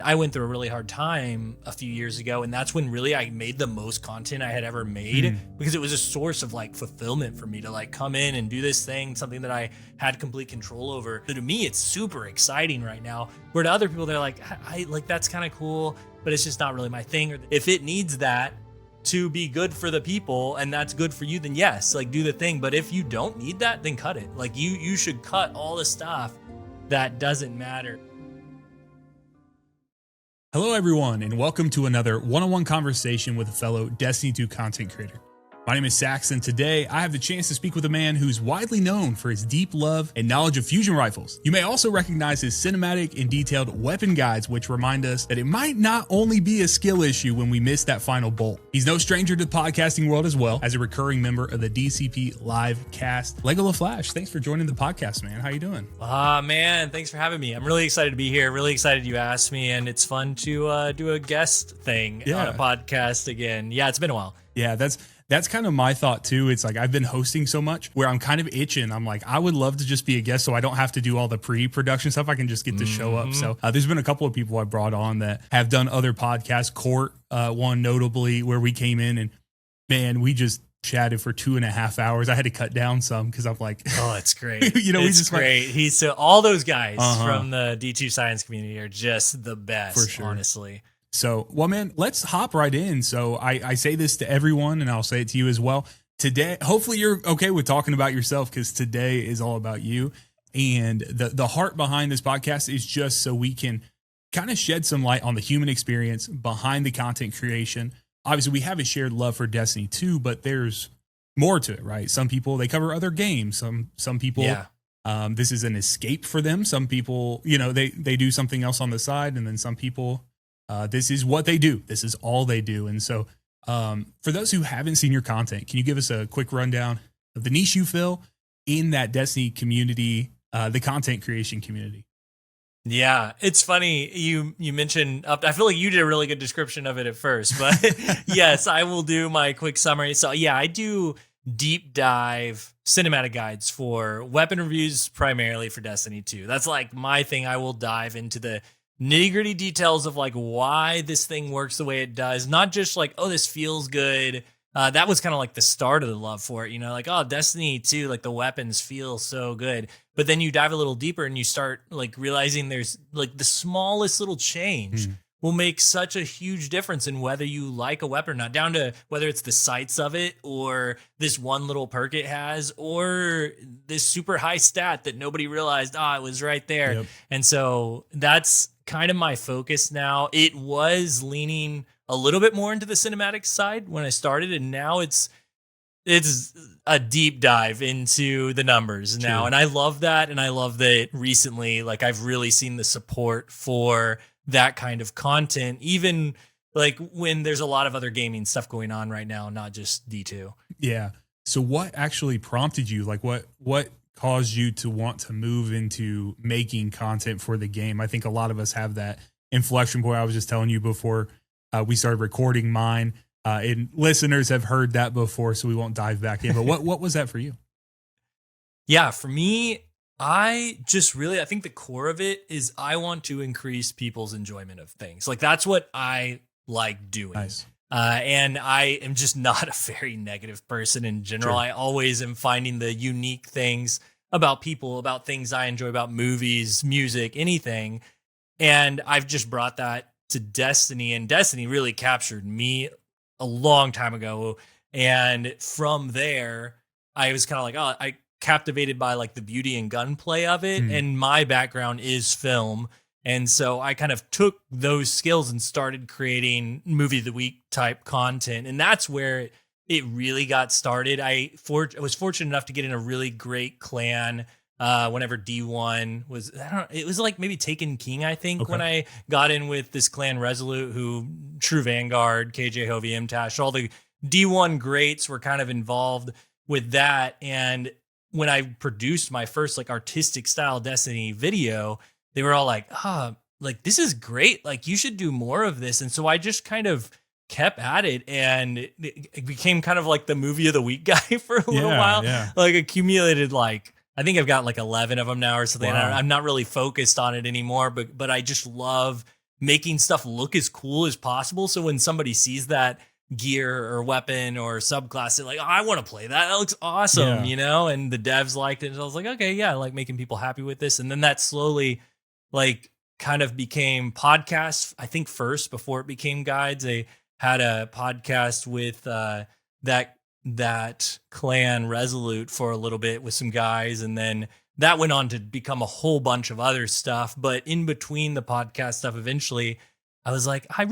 I went through a really hard time a few years ago, and that's when really I made the most content I had ever made because it was a source of like fulfillment for me to like come in and do this thing, something that I had complete control over. So to me, it's super exciting right now. Where to other people, they're like, I like that's kind of cool, but it's just not really my thing. Or if it needs that to be good for the people and that's good for you, then yes, like do the thing. But if you don't need that, then cut it. Like you should cut all the stuff that doesn't matter. Hello, everyone, and welcome to another one-on-one conversation with a fellow Destiny 2 content creator. My name is Sax, and today I have the chance to speak with a man who's widely known for his deep love and knowledge of fusion rifles. You may also recognize his cinematic and detailed weapon guides, which remind us that it might not only be a skill issue when we miss that final bolt. He's no stranger to the podcasting world as well, as a recurring member of the DCP live cast. Legoleflash, thanks for joining the podcast, man. How you doing? Man, thanks for having me. I'm really excited to be here. Really excited you asked me, and it's fun to do a guest thing on a podcast again. Yeah, it's been a while. Yeah, that's kind of my thought too. It's like I've been hosting so much where I'm kind of itching. I'm like, I would love to just be a guest so I don't have to do all the pre-production stuff. I can just get to show up. So there's been a couple of people I brought on that have done other podcasts. Court, one notably, where we came in and man, we just chatted for 2.5 hours. I had to cut down some because I'm like, oh, it's great. It's we just great. He's so all those guys from the D2 science community are just the best, for sure. Honestly. So, well, man, let's hop right in. So I say this to everyone and I'll say it to you as well. Today, hopefully you're okay with talking about yourself because today is all about you. And the heart behind this podcast is just so we can kind of shed some light on the human experience behind the content creation. Obviously, we have a shared love for Destiny 2, but there's more to it, right? Some people, they cover other games. Some people, this is an escape for them. Some people, they do something else on the side. And then some people, this is what they do. This is all they do. And so for those who haven't seen your content, can you give us a quick rundown of the niche you fill in that Destiny community, the content creation community? Yeah, it's funny. You mentioned, I feel like you did a really good description of it at first, but yes, I will do my quick summary. So yeah, I do deep dive cinematic guides for weapon reviews, primarily for Destiny 2. That's like my thing. I will dive into the nitty-gritty details of like why this thing works the way it does, not just like, oh, this feels good. That was kind of like the start of the love for it, like, oh, Destiny 2, like the weapons feel so good. But then you dive a little deeper and you start like realizing there's like the smallest little change will make such a huge difference in whether you like a weapon or not, down to whether it's the sights of it or this one little perk it has or this super high stat that nobody realized, it was right there. Yep. And so that's kind of my focus now. It was leaning a little bit more into the cinematic side when I started, and now it's a deep dive into the numbers now. And I love that. And I love that recently, like I've really seen the support for that kind of content, even like when there's a lot of other gaming stuff going on right now, not just D2. Yeah. So what actually prompted you? Like what caused you to want to move into making content for the game? I think a lot of us have that inflection point. I was just telling you before we started recording mine, and listeners have heard that before, so we won't dive back in. But what was that for you? Yeah, for me, I think the core of it is I want to increase people's enjoyment of things. Like that's what I like doing. Nice. And I am just not a very negative person in general. Sure. I always am finding the unique things about people, about things I enjoy, about movies, music, anything. And I've just brought that to Destiny, and Destiny really captured me a long time ago. And from there, I was kind of like, I captivated by like the beauty and gunplay of it. And my background is film. And so I kind of took those skills and started creating movie of the week type content. And that's where it really got started. I was fortunate enough to get in a really great clan whenever D1 was, it was like maybe Taken King, I think, when I got in with this clan Resolute, who True Vanguard, KJ Hovey, Tash, all the D1 greats were kind of involved with that. And when I produced my first like artistic style Destiny video, they were all like, like this is great. Like you should do more of this. And so I just kind of kept at it, and it became kind of like the movie of the week guy for a little while. Yeah. Like accumulated like, I think I've got like 11 of them now or something. Wow. I'm not really focused on it anymore, but I just love making stuff look as cool as possible. So when somebody sees that gear or weapon or subclass, they're like, oh, I want to play that. That looks awesome, and the devs liked it. So I was like, okay, yeah, I like making people happy with this. And then that slowly like kind of became podcasts. I think first before it became guides, they had a podcast with that clan Resolute for a little bit with some guys. And then that went on to become a whole bunch of other stuff. But in between the podcast stuff, eventually I was like, I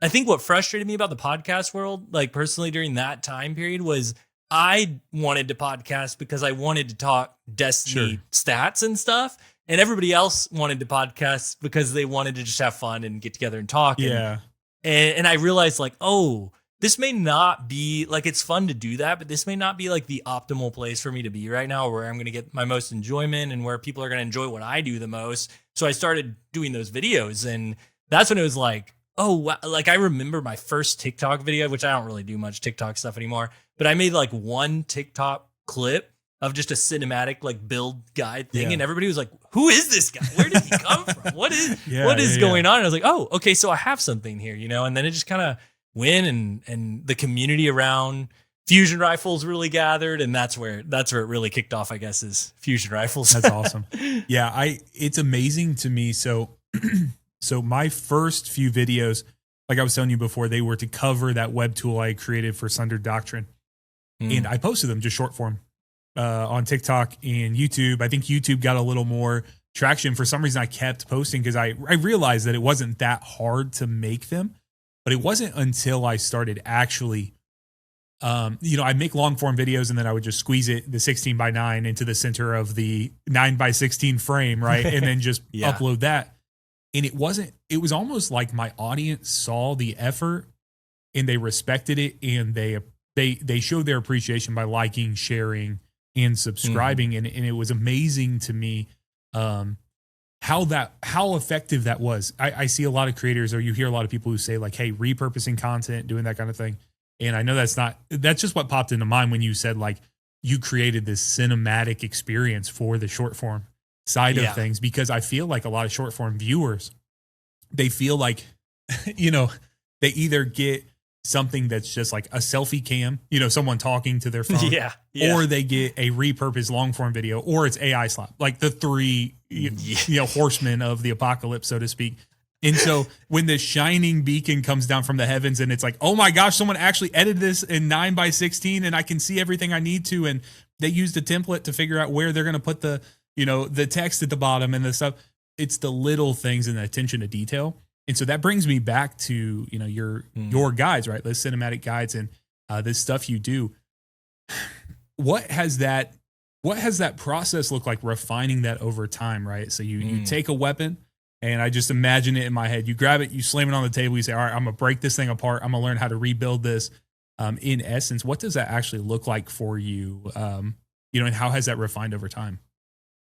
think what frustrated me about the podcast world, like personally during that time period, was I wanted to podcast because I wanted to talk Destiny stats and stuff. And everybody else wanted to podcast because they wanted to just have fun and get together and talk. Yeah. And I realized like, oh, this may not be like, it's fun to do that, but this may not be like the optimal place for me to be right now, where I'm going to get my most enjoyment and where people are going to enjoy what I do the most. So I started doing those videos, and that's when it was like, oh, wow. Like I remember my first TikTok video, which I don't really do much TikTok stuff anymore, but I made like one TikTok clip of just a cinematic like build guide thing. And everybody was like, who is this guy? Where did he come from? What is going on? And I was like, oh, okay. So I have something here, and then it just kind of went, and the community around fusion rifles really gathered. And that's where it really kicked off, I guess, is fusion rifles. That's awesome. Yeah. It's amazing to me. So my first few videos, like I was telling you before, they were to cover that web tool I created for Sundered Doctrine. And I posted them just short form on TikTok and YouTube. I think YouTube got a little more traction. For some reason, I kept posting because I realized that it wasn't that hard to make them. But it wasn't until I started actually, I'd make long form videos, and then I would just squeeze the 16:9 into the center of the 9:16 frame, right? And then just upload that. And it was almost like my audience saw the effort and they respected it, and they showed their appreciation by liking, sharing, and subscribing. And it was amazing to me how effective that was. I see a lot of creators, or you hear a lot of people who say like, hey, repurposing content, doing that kind of thing. And I know that's just what popped into mind when you said like you created this cinematic experience for the short form side of things, because I feel like a lot of short form viewers, they feel like, they either get something that's just like a selfie cam, someone talking to their phone, or they get a repurposed long form video, or it's AI slap, like the three, horsemen of the apocalypse, so to speak. And so when the shining beacon comes down from the heavens, and it's like, oh my gosh, someone actually edited this in 9:16, and I can see everything I need to. And they used a template to figure out where they're going to put the text at the bottom and the stuff. It's the little things and the attention to detail. And so that brings me back to, your guides, right? Those cinematic guides and this stuff you do. What has that process look like, refining that over time, right? So you take a weapon, and I just imagine it in my head. You grab it, you slam it on the table, you say, all right, I'm going to break this thing apart. I'm going to learn how to rebuild this. In essence, what does that actually look like for you? And how has that refined over time?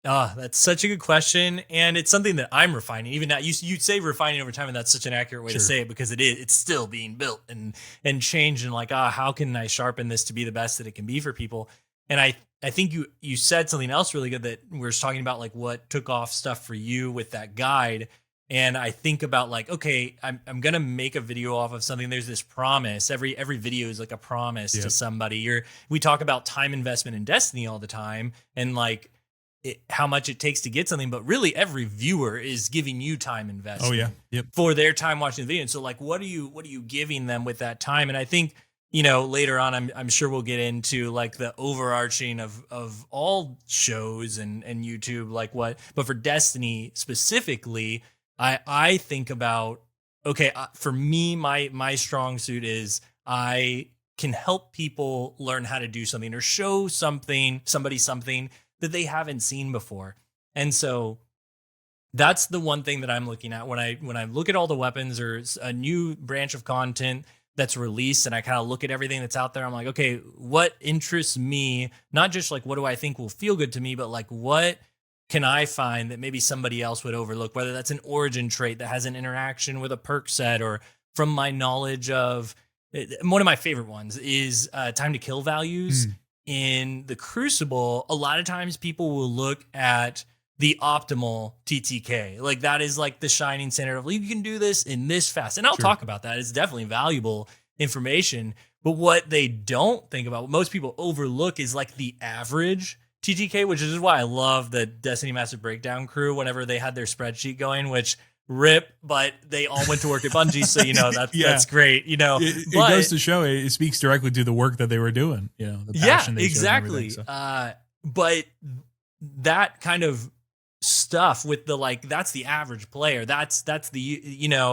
That's such a good question. And it's something that I'm refining. Even now, you say refining over time, and that's such an accurate way to say it, because it's still being built and changed, and like, how can I sharpen this to be the best that it can be for people? And I think you said something else really good, that we were talking about like what took off stuff for you with that guide. And I think about like, okay, I'm going to make a video off of something. There's this promise. Every video is like a promise to somebody. We talk about time investment in Destiny all the time, and like, how much it takes to get something, but really every viewer is giving you time investment for their time watching the video. And so like, what are you giving them with that time? And I think, later on, I'm sure we'll get into like the overarching of all shows and YouTube, but for Destiny specifically, I think about, okay, for me, my strong suit is I can help people learn how to do something or show somebody something that they haven't seen before. And so that's the one thing that I'm looking at when I look at all the weapons or a new branch of content that's released, and I kind of look at everything that's out there. I'm like, okay, what interests me? Not just like, what do I think will feel good to me, but like, what can I find that maybe somebody else would overlook? Whether that's an origin trait that has an interaction with a perk set, or from my knowledge of, one of my favorite ones is time to kill values. In the Crucible, a lot of times people will look at the optimal TTK. Like that is like the shining standard of you can do this in this fast. And I'll talk about that. It's definitely valuable information. But what they don't think about, what most people overlook, is like the average TTK, which is why I love the Destiny Massive Breakdown crew whenever they had their spreadsheet going, which rip, but they all went to work at Bungie. So, that's great. It goes to show it speaks directly to the work that they were doing, the passion they showed and everything, so. But that kind of stuff with that's the average player. That's the,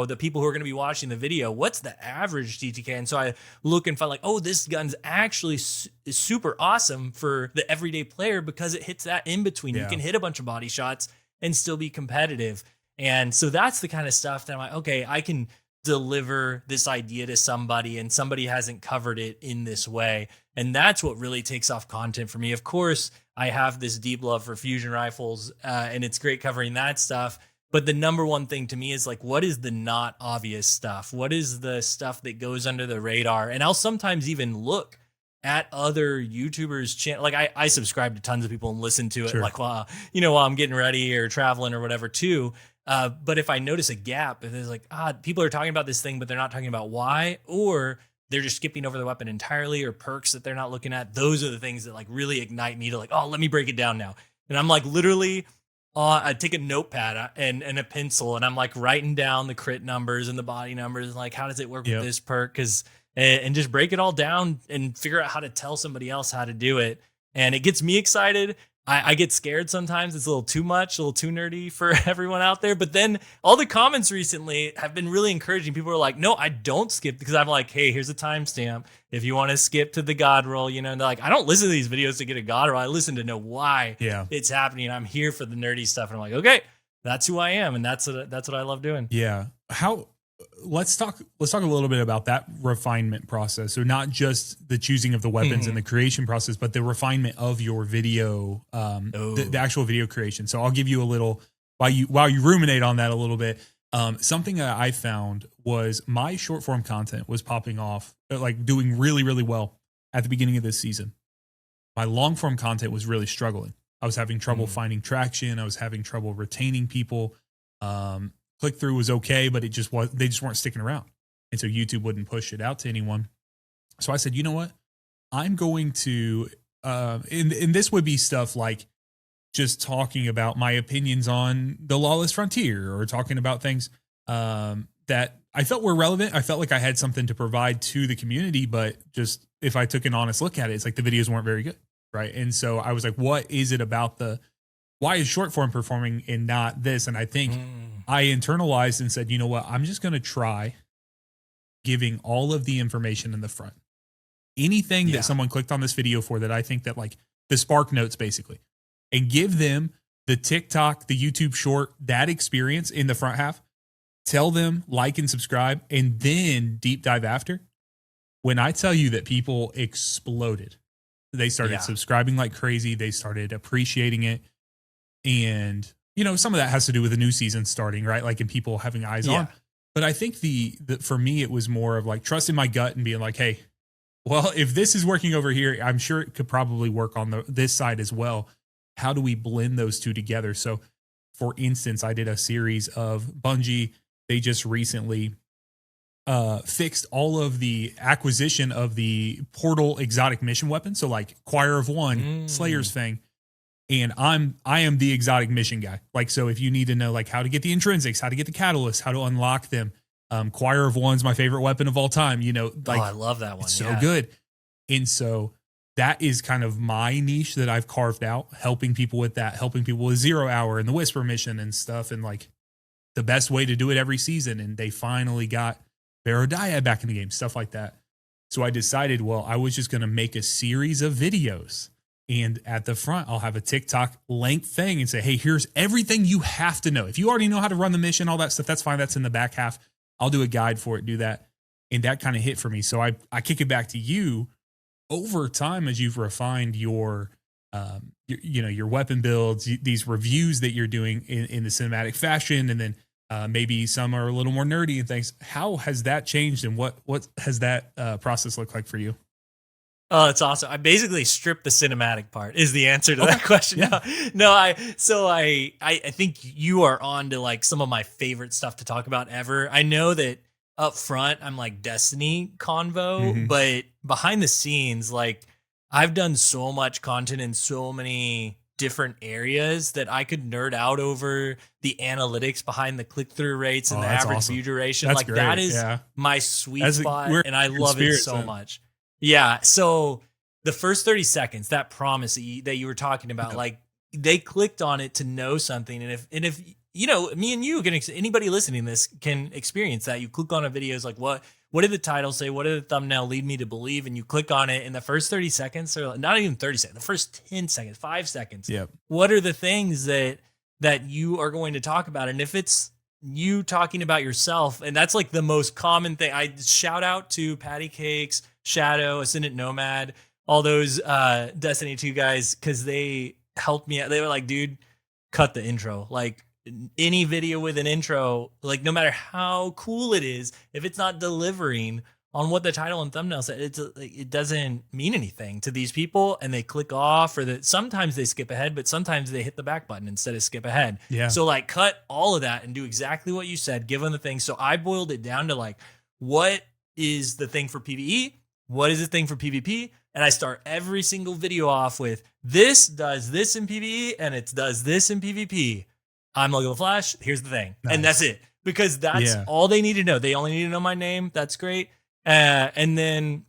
the people who are going to be watching the video. What's the average TTK? And so I look and find this gun's actually is super awesome for the everyday player because it hits that in between. Yeah. You can hit a bunch of body shots and still be competitive. And so that's the kind of stuff that I'm like, okay, I can deliver this idea to somebody and somebody hasn't covered it in this way. And that's what really takes off content for me. Of course, I have this deep love for fusion rifles and it's great covering that stuff. But the number one thing to me is what is the not obvious stuff? What is the stuff that goes under the radar? And I'll sometimes even look at other YouTubers' channel. I subscribe to tons of people and listen to it while I'm getting ready or traveling or whatever too. But if I notice a gap, if there's people are talking about this thing, but they're not talking about why, or they're just skipping over the weapon entirely, or perks that they're not looking at, those are the things that really ignite me to let me break it down now. And I'm literally, I take a notepad and a pencil and I'm writing down the crit numbers and the body numbers, and how does it work with this perk? And just break it all down and figure out how to tell somebody else how to do it. And it gets me excited. I get scared sometimes. It's a little too much, a little too nerdy for everyone out there. But then all the comments recently have been really encouraging. People are no, I don't skip, because I'm hey, here's a timestamp. If you want to skip to the God roll, and they're I don't listen to these videos to get a God roll. I listen to know why it's happening. I'm here for the nerdy stuff. And I'm okay, that's who I am. And that's what I love doing. Yeah. Let's talk a little bit about that refinement process. So not just the choosing of the weapons and the creation process, but the refinement of your video, the actual video creation. So I'll give you a little, while you ruminate on that a little bit. Something that I found was my short form content was popping off, doing really, really well at the beginning of this season. My long form content was really struggling. I was having trouble finding traction. I was having trouble retaining people. Click through was okay, but they just weren't sticking around. And so YouTube wouldn't push it out to anyone. So I said, you know what? I'm going to, and this would be stuff like just talking about my opinions on the Lawless Frontier, or talking about things that I felt were relevant. I felt like I had something to provide to the community, but just if I took an honest look at it, it's the videos weren't very good. Right. And so I was what is it about why is short form performing and not this? And I think I internalized and said, you know what, I'm just going to try giving all of the information in the front. Anything that someone clicked on this video for that I think that the Spark Notes basically, and give them the TikTok, the YouTube short, that experience in the front half, tell them, like and subscribe, and then deep dive after. When I tell you that people exploded, they started subscribing like crazy. They started appreciating it. And, some of that has to do with the new season starting, right? And people having eyes on. But I think for me, it was more of trusting my gut and being hey, well, if this is working over here, I'm sure it could probably work on this side as well. How do we blend those two together? So, for instance, I did a series of Bungie. They just recently fixed all of the acquisition of the Portal exotic mission weapons. So Choir of One, Slayer's Fang. And I am the exotic mission guy. So if you need to know how to get the intrinsics, how to get the catalysts, how to unlock them, Choir of One's my favorite weapon of all time. I love that one. It's so good. And so that is kind of my niche that I've carved out, helping people with that, helping people with 0 Hour and the Whisper mission and stuff. And the best way to do it every season. And they finally got Barodiah back in the game, stuff like that. So I decided, well, I was just going to make a series of videos. And at the front, I'll have a TikTok length thing and say, hey, here's everything you have to know. If you already know how to run the mission, all that stuff, that's fine. That's in the back half. I'll do a guide for it, do that. And that kind of hit for me. So I kick it back to you. Over time, as you've refined your weapon builds, these reviews that you're doing in the cinematic fashion, and then maybe some are a little more nerdy and things. How has that changed, and what has that process looked like for you? Oh, that's awesome. I basically stripped the cinematic part is the answer to that question. Yeah. No, I think you are on to like some of my favorite stuff to talk about ever. I know that up front I'm like Destiny convo, Mhm. but behind the scenes, like I've done so much content in so many different areas that I could nerd out over the analytics behind the click-through rates and Oh, the that's average awesome. view duration. That's Like that great. is Yeah. my sweet As a spot we're and I kindred love it spirits so then. much. Yeah. So the first 30 seconds, that promise that you were talking about, Yep. like they clicked on it to know something. And if you know, me and you can, anybody listening to this can experience that. You click on a video, it's like, what did the title say? What did the thumbnail lead me to believe? And you click on it in the first 30 seconds, or not even 30 seconds, the first 10 seconds, 5 seconds. Yep. What are the things that you are going to talk about? And if it's you talking about yourself, and that's like the most common thing. I shout out to Patty Cakes, Shadow, Ascendant Nomad, all those Destiny 2 guys, because they helped me out. They were like, dude, cut the intro. Like any video with an intro, like no matter how cool it is, if it's not delivering on what the title and thumbnail said, it doesn't mean anything to these people, and they click off, or that sometimes they skip ahead, but sometimes they hit the back button instead of skip ahead. Yeah. So like cut all of that and do exactly what you said, give them the thing. So I boiled it down to like, what is the thing for PvE? What is the thing for PvP? And I start every single video off with this does this in PvE and it does this in PvP. I'm Legoleflash. Here's the thing. Nice. And that's it. Because that's Yeah. all they need to know. They only need to know my name. That's great. And then,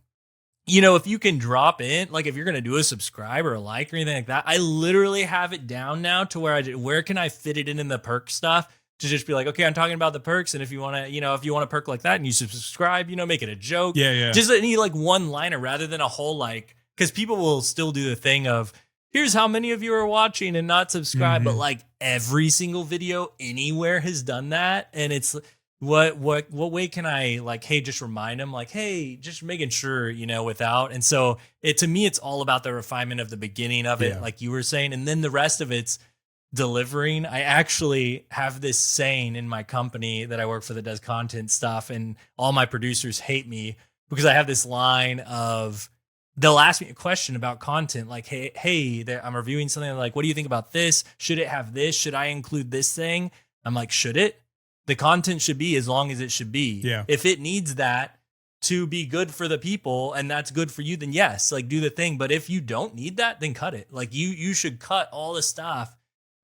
you know, if you can drop in, like if you're going to do a subscribe or a like or anything like that, I literally have it down now to where can I fit it in the perk stuff to just be like, okay, I'm talking about the perks. And if you want to, you know, if you want a perk like that and you subscribe, you know, make it a joke. Yeah. Yeah. Just any like one liner rather than a whole, like, because people will still do the thing of, here's how many of you are watching and not subscribe. But Mhm. like every single video anywhere has done that. And it's, what way can I like, hey, just remind them like, hey, just making sure, you know, without. And so to me, it's all about the refinement of the beginning of it, Yeah. like you were saying, and then the rest of it's delivering. I actually have this saying in my company that I work for that does content stuff, and all my producers hate me because I have this line of, they'll ask me a question about content, like, hey, I'm reviewing something, like, what do you think about this? Should it have this? Should I include this thing? I'm like, should it? The content should be as long as it should be. Yeah. If it needs that to be good for the people and that's good for you, then yes, like do the thing. But if you don't need that, then cut it. Like you should cut all the stuff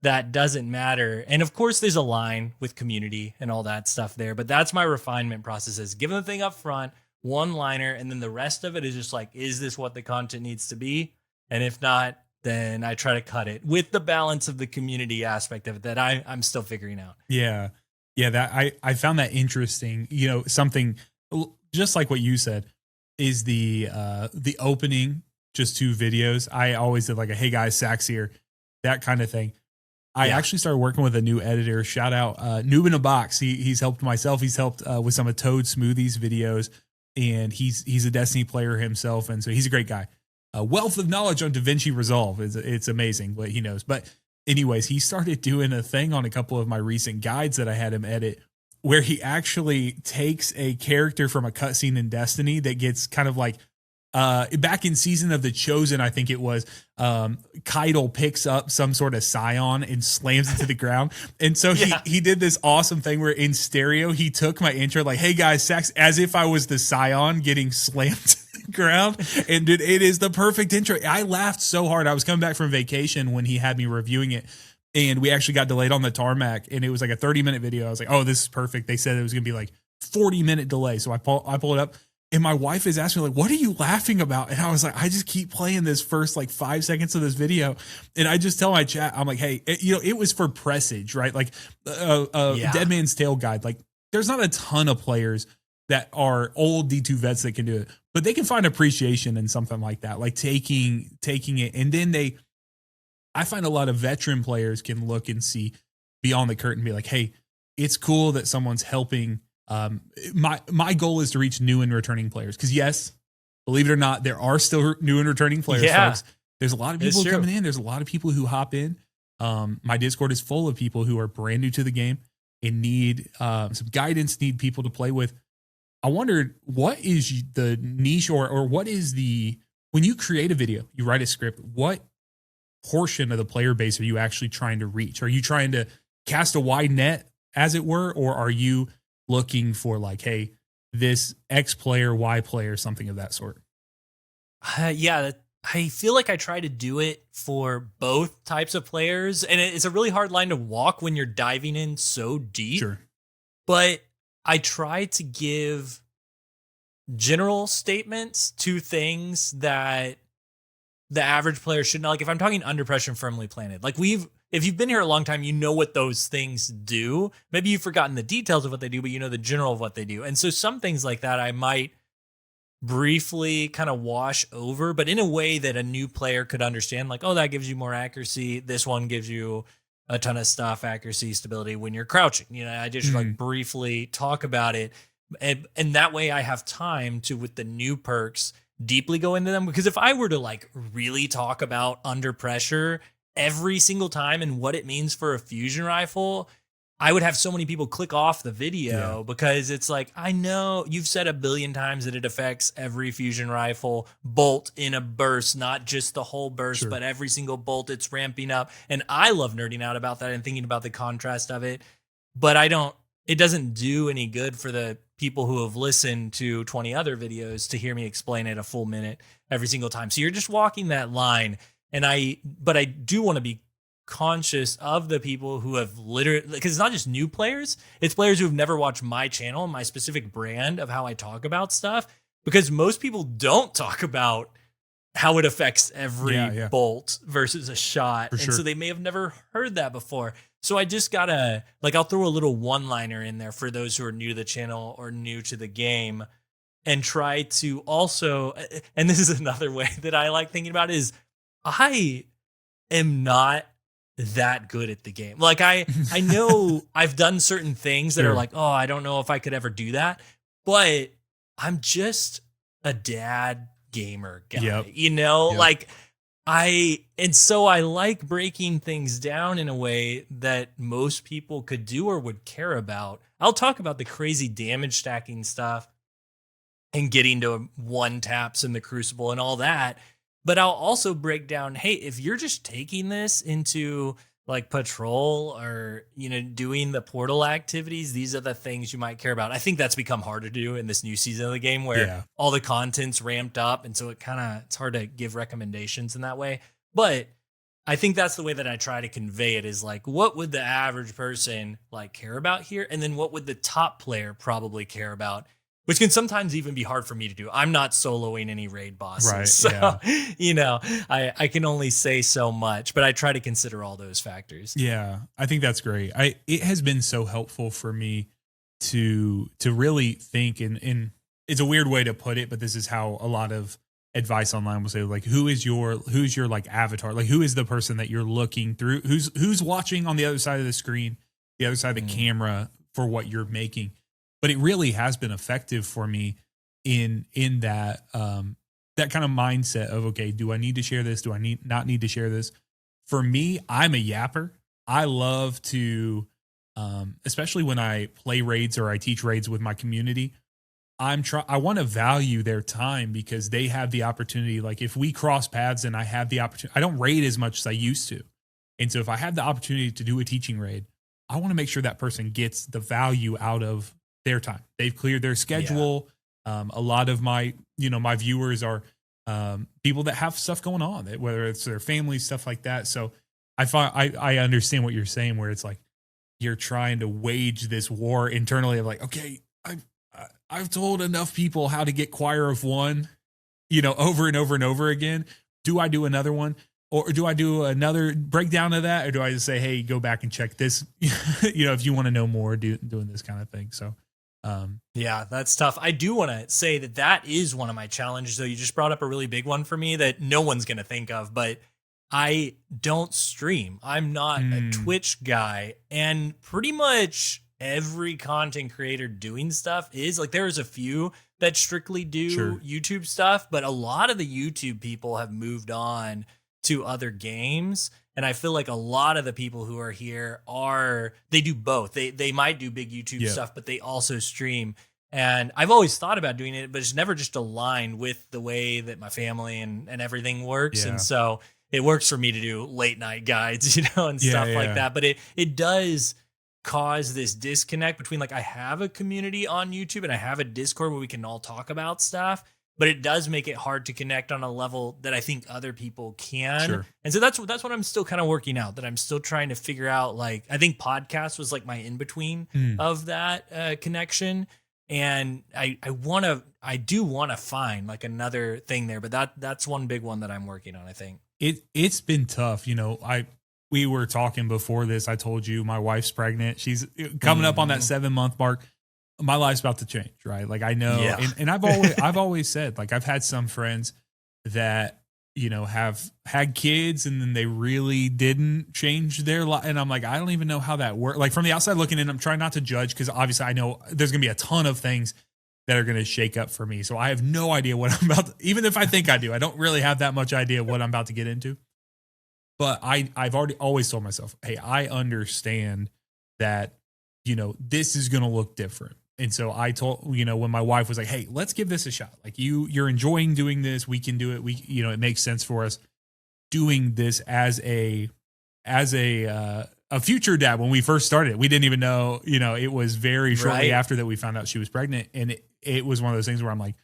that doesn't matter. And of course there's a line with community and all that stuff there, but that's my refinement process, is give them the thing up front, one liner, and then the rest of it is just like, is this what the content needs to be? And if not, then I try to cut it with the balance of the community aspect of it that I'm still figuring out. Yeah. Yeah. That I found that interesting. You know, something just like what you said is the opening, just 2 videos. I always did like a, hey guys, Sax here, that kind of thing. I actually started working with a new editor. Shout out Noob in a Box. He's helped myself. He's helped with some of Toad Smoothies videos, and he's a Destiny player himself, and so he's a great guy. A wealth of knowledge on DaVinci Resolve. It's amazing what he knows. But anyways, he started doing a thing on a couple of my recent guides that I had him edit, where he actually takes a character from a cutscene in Destiny that gets kind of like back in Season of the Chosen, I think it was, Keitel picks up some sort of scion and slams it to the ground. And so he did this awesome thing where in stereo, he took my intro like, hey guys, Sax, as if I was the scion getting slammed to the ground. And dude, it is the perfect intro. I laughed so hard. I was coming back from vacation when he had me reviewing it, and we actually got delayed on the tarmac, and it was like a 30-minute video. I was like, oh, this is perfect. They said it was going to be like 40-minute delay. So I pull it up. And my wife is asking me, like, what are you laughing about? And I was like, I just keep playing this first like 5 seconds of this video. And I just tell my chat, I'm like, hey, it was for Presage, right? Like Dead Man's Tale guide. Like there's not a ton of players that are old D2 vets that can do it, but they can find appreciation in something like that, like taking it. And then I find a lot of veteran players can look and see beyond the curtain and be like, hey, it's cool that someone's helping. My goal is to reach new and returning players, because yes, believe it or not, there are still new and returning players. Folks. There's a lot of people coming in. There's a lot of people who hop in. My Discord is full of people who are brand new to the game and need some guidance, need people to play with. I wondered, what is the niche or what is the when you create a video, you write a script, what portion of the player base are you actually trying to reach? Are you trying to cast a wide net, as it were, or are you looking for like, hey, this X player, Y player, something of that sort? Yeah, I feel like I try to do it for both types of players, and it's a really hard line to walk when you're diving in so deep. Sure. But I try to give general statements to things that the average player should know. Like if I'm talking under pressure and firmly planted, like if you've been here a long time, you know what those things do. Maybe you've forgotten the details of what they do, but you know the general of what they do. And so some things like that I might briefly kind of wash over, but in a way that a new player could understand, like, oh, that gives you more accuracy. This one gives you a ton of stuff, accuracy, stability when you're crouching. You know, I just like briefly talk about it. And that way I have time to, with the new perks, deeply go into them. Because if I were to like really talk about under pressure every single time and what it means for a fusion rifle, I would have so many people click off the video because it's like, I know you've said 1 billion times that it affects every fusion rifle bolt in a burst, not just the whole burst, but every single bolt it's ramping up. And I love nerding out about that and thinking about the contrast of it. But it doesn't do any good for the people who have listened to 20 other videos to hear me explain it a full minute every single time. So you're just walking that line. But I do want to be conscious of the people who have literally, because it's not just new players, it's players who have never watched my channel, my specific brand of how I talk about stuff, because most people don't talk about how it affects every bolt versus a shot. And so they may have never heard that before. So I just gotta, like, I'll throw a little one-liner in there for those who are new to the channel or new to the game, and try to also, and this is another way that I like thinking about it, is I am not that good at the game. Like I know I've done certain things that are like, oh, I don't know if I could ever do that, but I'm just a dad gamer guy, you know, like and so I like breaking things down in a way that most people could do or would care about. I'll talk about the crazy damage stacking stuff and getting to one taps in the Crucible and all that. But I'll also break down, hey, if you're just taking this into like patrol or, you know, doing the portal activities, these are the things you might care about. I think that's become harder to do in this new season of the game where all the content's ramped up. And so it's hard to give recommendations in that way. But I think that's the way that I try to convey it, is like, what would the average person like care about here? And then what would the top player probably care about? Which can sometimes even be hard for me to do. I'm not soloing any raid bosses. Right, so, you know, I can only say so much, but I try to consider all those factors. Yeah, I think that's great. It has been so helpful for me to really think, and it's a weird way to put it, but this is how a lot of advice online will say, like, who's your like avatar? Like, who is the person that you're looking through? Who's watching on the other side of the screen, the other side of the camera for what you're making? But it really has been effective for me in that that kind of mindset of, okay, do I need to share this? Do I not need to share this? For me, I'm a yapper. I love to, especially when I play raids or I teach raids with my community, I want to value their time because they have the opportunity. Like if we cross paths and I have the opportunity, I don't raid as much as I used to. And so if I have the opportunity to do a teaching raid, I want to make sure that person gets the value out of their time. They've cleared their schedule. A lot of my viewers are people that have stuff going on, whether it's their family, stuff like that. So I understand what you're saying, where it's like you're trying to wage this war internally of like, okay, I've told enough people how to get Choir of One, over and over and over again. Do I do another one? Or do I do another breakdown of that? Or do I just say, hey, go back and check this, if you want to know more, doing this kind of thing. So, yeah, that's tough. I do want to say that is one of my challenges, though. You just brought up a really big one for me that no one's going to think of, but I don't stream. I'm not a Twitch guy. And pretty much every content creator doing stuff is like, there's a few that strictly do YouTube stuff, but a lot of the YouTube people have moved on to other games. And I feel like a lot of the people who are here they do both. They might do big YouTube stuff, but they also stream. And I've always thought about doing it, but it's never just aligned with the way that my family and everything works. And Yeah. so it works for me to do late night guides, and Yeah, stuff like yeah. that. But it does cause this disconnect between, like, I have a community on YouTube and I have a Discord where we can all talk about stuff, but it does make it hard to connect on a level that I think other people can. Sure. And so that's what I'm still kind of working out, that I'm still trying to figure out. Like, I think podcast was like my in between of that connection. And I do want to find like another thing there, but that's one big one that I'm working on, I think. It's been tough. We were talking before this. I told you my wife's pregnant. She's coming up on that 7-month mark. My life's about to change, right? Like, I know, and I've always said, like, I've had some friends that, have had kids and then they really didn't change their life. And I'm like, I don't even know how that works. Like, from the outside looking in, I'm trying not to judge, because obviously I know there's going to be a ton of things that are going to shake up for me. So I have no idea what I'm about to, even if I think I do, I don't really have that much idea of what I'm about to get into. But I've always told myself, hey, I understand that, this is going to look different. And so I told, when my wife was like, hey, let's give this a shot. Like, you're enjoying doing this. We can do it. It makes sense for us doing this as a future dad. When we first started, we didn't even know, it was very shortly after that we found out she was pregnant. And it was one of those things where I'm like,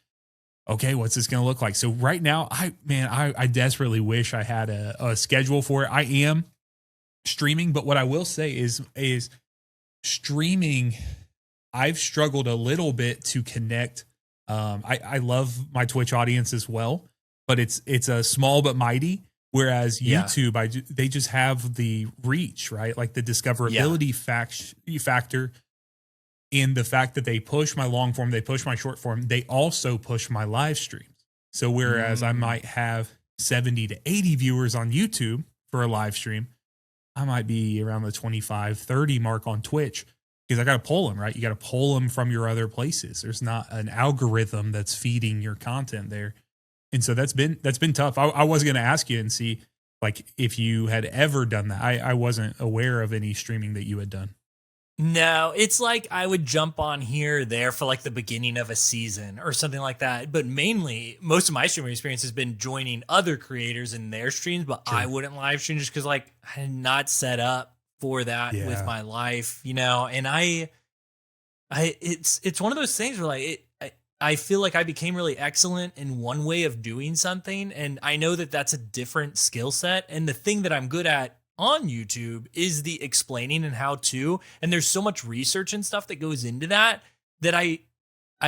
okay, what's this going to look like? So right now, I desperately wish I had a schedule for it. I am streaming, but what I will say is streaming, I've struggled a little bit to connect. I love my Twitch audience as well, but it's a small but mighty. Whereas YouTube, they just have the reach, right? Like the discoverability factor, in the fact that they push my long form, they push my short form, they also push my live streams. So whereas I might have 70 to 80 viewers on YouTube for a live stream, I might be around the 25, 30 mark on Twitch, because I got to pull them, right? You got to pull them from your other places. There's not an algorithm that's feeding your content there. And so that's been tough. I was going to ask you and see, like, if you had ever done that. I wasn't aware of any streaming that you had done. No, it's like I would jump on here or there for like the beginning of a season or something like that. But mainly, most of my streaming experience has been joining other creators in their streams, but I wouldn't live stream just because, like, I'm not set up for that with my life, and it's one of those things where, like, I feel like I became really excellent in one way of doing something, and I know that that's a different skill set. And the thing that I'm good at on YouTube is the explaining and how to, and there's so much research and stuff that goes into that I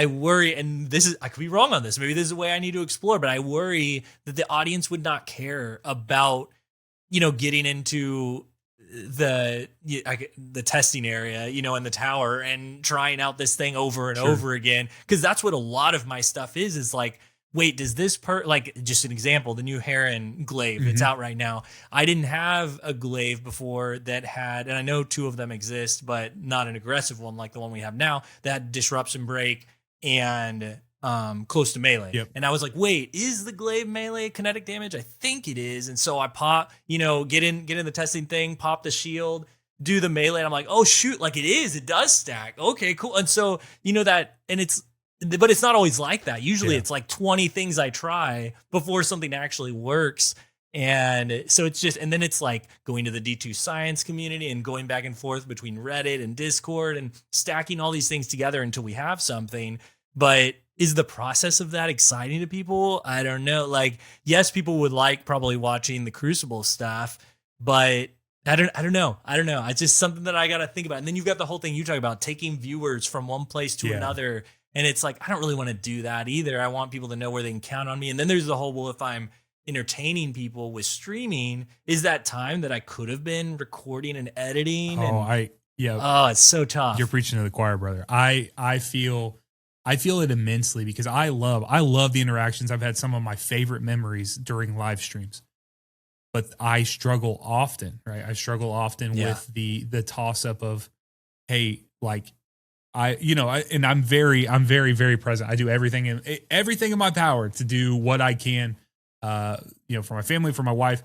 worry, and I could be wrong on this. Maybe this is a way I need to explore, but I worry that the audience would not care about, getting into the testing area, in the tower and trying out this thing over and over again. Cause that's what a lot of my stuff is like, wait, does this like, just an example, the new Heron glaive, it's out right now. I didn't have a glaive before that had, and I know 2 of them exist, but not an aggressive one like the one we have now, that disrupts and break and close to melee. Yep. And I was like, wait, is the glaive melee kinetic damage? I think it is. And so I pop, get in the testing thing, pop the shield, do the melee. And I'm like, oh shoot, like it does stack. Okay, cool. And so, that, and but it's not always like that. Usually it's like 20 things I try before something actually works. And so it's just, and then it's like going to the D2 science community and going back and forth between Reddit and Discord and stacking all these things together until we have something. But is the process of that exciting to people? I don't know. Like, yes, people would like probably watching the Crucible stuff, but I don't know. It's just something that I got to think about. And then you've got the whole thing you talk about, taking viewers from one place to another. And it's like, I don't really want to do that either. I want people to know where they can count on me. And then there's the whole, well, if I'm entertaining people with streaming, is that time that I could have been recording and editing? Oh, it's so tough. You're preaching to the choir, brother. I feel it immensely, because I love the interactions. I've had some of my favorite memories during live streams, but I struggle often, right? I struggle often with the toss up of, hey, like, and I'm very, very present. I do everything in my power to do what I can, for my family, for my wife.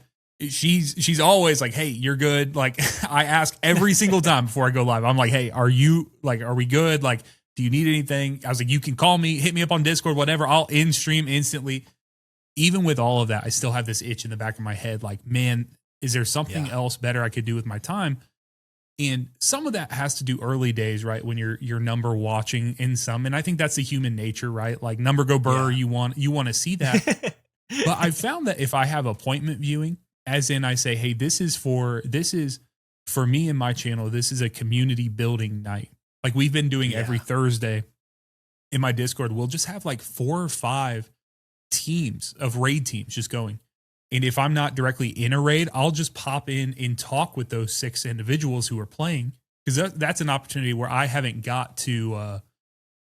She's always like, hey, you're good. Like, I ask every single time before I go live. I'm like, hey, are we good? Like, do you need anything? I was like, you can call me, hit me up on Discord, whatever. I'll in stream instantly. Even with all of that, I still have this itch in the back of my head. Like, man, is there something else better I could do with my time? And some of that has to do early days, right? When your number watching in some, and I think that's the human nature, right? Like number go burr, you want to see that. But I've found that if I have appointment viewing, as in I say, hey, this is for me and my channel, this is a community building night. Like we've been doing every Thursday in my Discord, we'll just have like 4 or 5 teams of raid teams just going. And if I'm not directly in a raid, I'll just pop in and talk with those 6 individuals who are playing, because that's an opportunity where I haven't got to,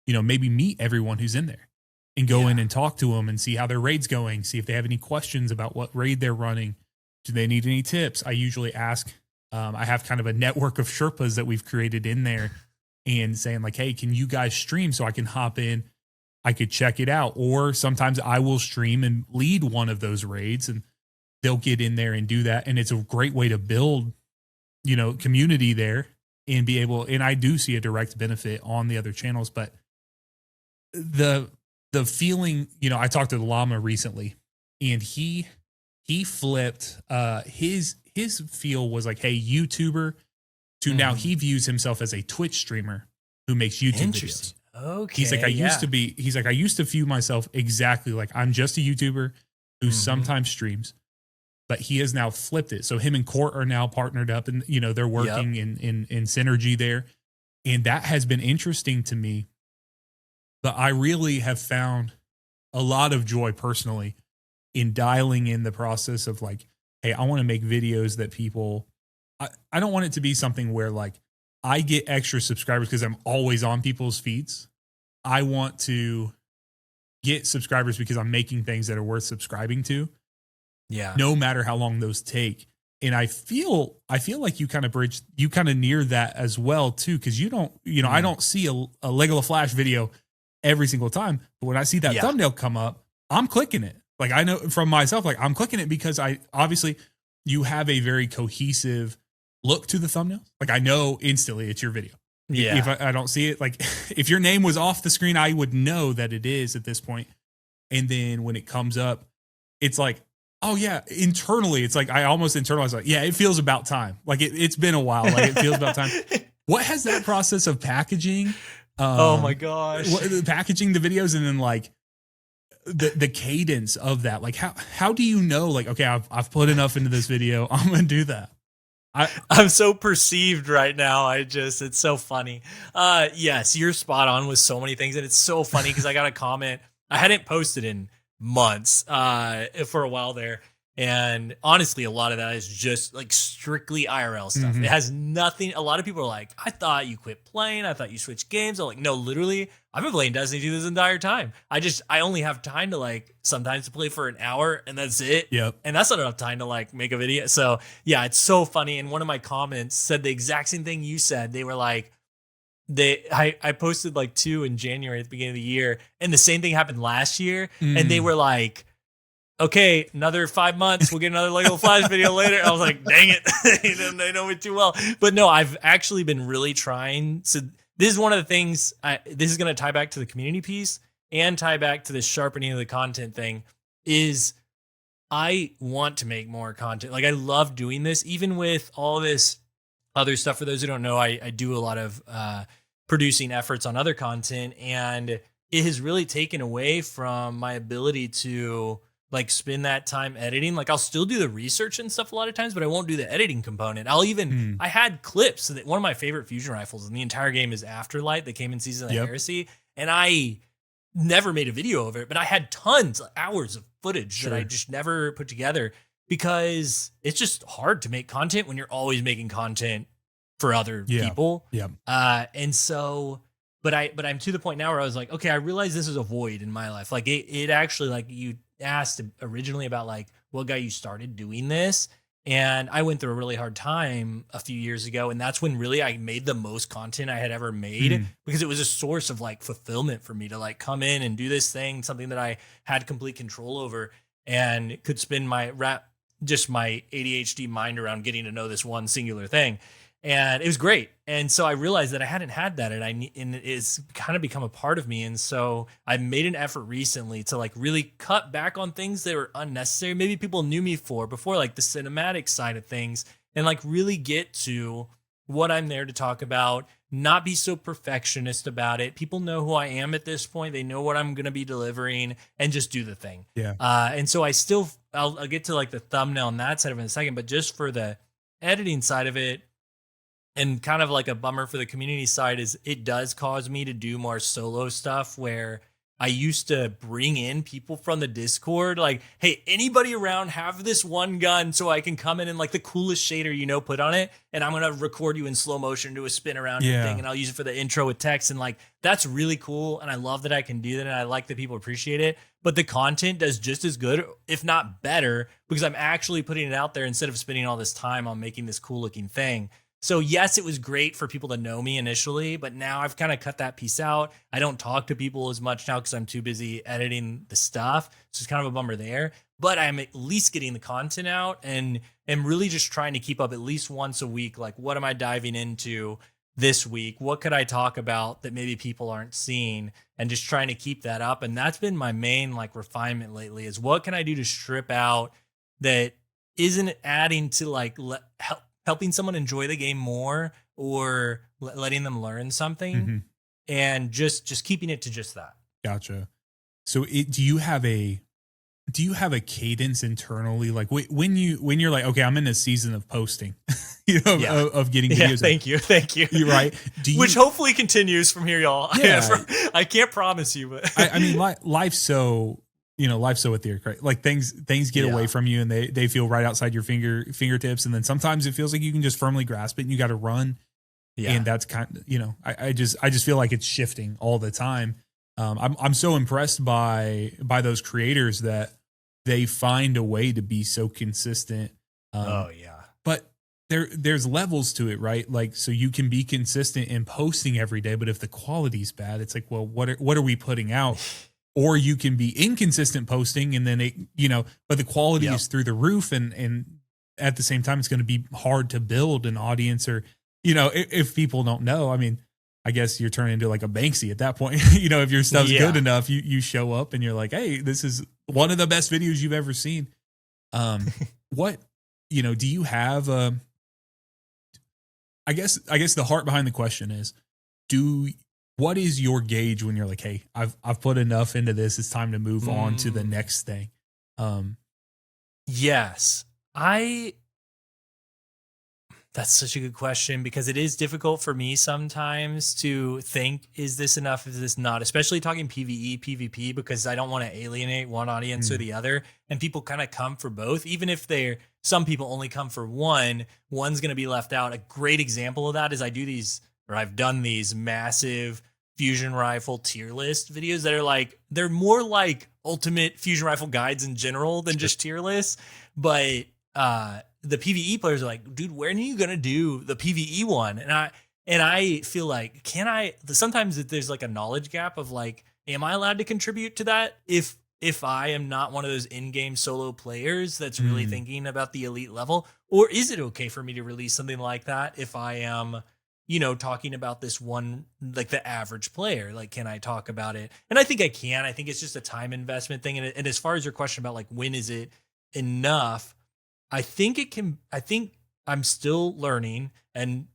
maybe meet everyone who's in there and go in and talk to them and see how their raid's going, see if they have any questions about what raid they're running. Do they need any tips? I usually ask. I have kind of a network of Sherpas that we've created in there and saying like, hey, can you guys stream so I can hop in? I could check it out. Or sometimes I will stream and lead one of those raids and they'll get in there and do that. And it's a great way to build, community there and be able, and I do see a direct benefit on the other channels, but the feeling, I talked to the llama recently and he flipped, his feel was like, hey, YouTuber to now he views himself as a Twitch streamer who makes YouTube videos. Okay. He's like, I used to view myself exactly like I'm just a YouTuber who sometimes streams. But he has now flipped it. So him and Court are now partnered up and, they're working in synergy there. And that has been interesting to me. But I really have found a lot of joy personally in dialing in the process of like, hey, I want to make videos that people, I don't want it to be something where like I get extra subscribers because I'm always on people's feeds. I want to get subscribers because I'm making things that are worth subscribing to. Yeah. No matter how long those take. And I feel like you kind of near that as well too. Cause you don't, I don't see a Legoleflash video every single time. But when I see that thumbnail come up, I'm clicking it. Like I know from myself, like I'm clicking it because obviously you have a very cohesive look to the thumbnail. Like I know instantly it's your video. Yeah. If I don't see it, like if your name was off the screen, I would know that it is at this point. And then when it comes up, it's like, oh yeah, internally, it's like I almost internalize like, yeah, it feels about time. Like it's been a while. Like it feels about time. What has that process of packaging? Oh my gosh, packaging the videos and then like the cadence of that. Like how do you know? Like okay, I've put enough into this video. I'm gonna do that. I'm so perceived right now. It's so funny. Yes, you're spot on with so many things, and it's so funny because I got a comment. I hadn't posted in months for a while there, and honestly a lot of that is just like strictly IRL stuff. It has nothing. A lot of people are like, I thought you quit playing, I thought you switched games. I'm like, no, literally I've been playing Destiny 2 this entire time. I only have time to like sometimes to play for an hour and that's it. Yep. And that's not enough time to like make a video. So yeah, it's so funny. And one of my comments said the exact same thing you said. They were like, I posted like 2 in January at the beginning of the year, and the same thing happened last year. And they were like, okay, another 5 months, we'll get another Legoleflash video later. I was like, dang it. They know me too well. But no, I've actually been really trying. So this is one of the things, this is going to tie back to the community piece and tie back to the sharpening of the content thing, is I want to make more content. Like I love doing this, even with all this other stuff. For those who don't know, I do a lot of producing efforts on other content, and it has really taken away from my ability to like spend that time editing. Like I'll still do the research and stuff a lot of times, but I won't do the editing component. I'll even, I had clips. So that one of my favorite fusion rifles in the entire game is Afterlight that came in Season of Heresy. And I never made a video of it, but I had tons of hours of footage that I just never put together, because it's just hard to make content when you're always making content for other people. And so, but I'm to the point now where I was like, okay, I realize this is a void in my life. Like it actually, like you asked originally about like what got you started doing this. And I went through a really hard time a few years ago. And that's when really I made the most content I had ever made, because it was a source of like fulfillment for me to like come in and do this thing, something that I had complete control over and could spend my ADHD mind around getting to know this one singular thing. and it was great. And so I realized that I hadn't had that, and it's kind of become a part of me. And so I made an effort recently to like really cut back on things that were unnecessary. Maybe people knew me for before, like the cinematic side of things, and like really get to what I'm there to talk about, not be so perfectionist about it. People know who I am at this point. They know what I'm going to be delivering, and just do the thing. Yeah. And so I'll get to like the thumbnail on that side of it in a second, but just for the editing side of it, and kind of like a bummer for the community side, is it does cause me to do more solo stuff where I used to bring in people from the Discord, like, hey, anybody around have this one gun so I can come in and like the coolest shader, put on it. And I'm going to record you in slow motion, do a spin around your thing. And I'll use it for the intro with text. And like, that's really cool. And I love that I can do that. And I like that people appreciate it. But the content does just as good, if not better, because I'm actually putting it out there instead of spending all this time on making this cool looking thing. So yes, it was great for people to know me initially, but now I've kind of cut that piece out. I don't talk to people as much now because I'm too busy editing the stuff. So it's kind of a bummer there, but I'm at least getting the content out and am really just trying to keep up at least once a week. Like, what am I diving into this week? What could I talk about that maybe people aren't seeing? And just trying to keep that up. And that's been my main like refinement lately, is what can I do to strip out that isn't adding to like helping someone enjoy the game more, or letting them learn something, and just keeping it to just that. Gotcha. So do you have a cadence internally? Like when you're like, okay, I'm in a season of posting, of getting videos. Thank you. You're right. Which hopefully continues from here, y'all. Yeah. I can't promise you, but I mean, life's so etheric, right? Like things get away from you, and they feel right outside your fingertips. And then sometimes it feels like you can just firmly grasp it and you got to run. Yeah. And that's kind of, I just feel like it's shifting all the time. I'm so impressed by those creators that they find a way to be so consistent. But there's levels to it, right? Like, so you can be consistent in posting every day, but if the quality's bad, it's like, well, what are we putting out? Or you can be inconsistent posting, and then but the quality is through the roof, and at the same time, it's going to be hard to build an audience, or, if people don't know, I mean, I guess you're turning into like a Banksy at that point. If your stuff's good enough, you show up and you're like, hey, this is one of the best videos you've ever seen. What, do you have, I guess the heart behind the question is, what is your gauge when you're like, hey, I've put enough into this, it's time to move on to the next thing? Yes, that's such a good question, because it is difficult for me sometimes to think, is this enough? Is this not? Especially talking PvE, PvP, because I don't want to alienate one audience or the other. And people kind of come for both, even if some people only come for one's going to be left out. A great example of that is I've done these massive fusion rifle tier list videos that are like, they're more like ultimate fusion rifle guides in general than just tier lists. But the PvE players are like, dude, when are you going to do the PvE one? And I feel like, sometimes there's like a knowledge gap of like, am I allowed to contribute to that? If I am not one of those in-game solo players that's really thinking about the elite level, or is it okay for me to release something like that if I am, talking about this one, like the average player? Like, can I talk about it? And I think I can. I think it's just a time investment thing. And as far as your question about like, when is it enough? I think I'm still learning. And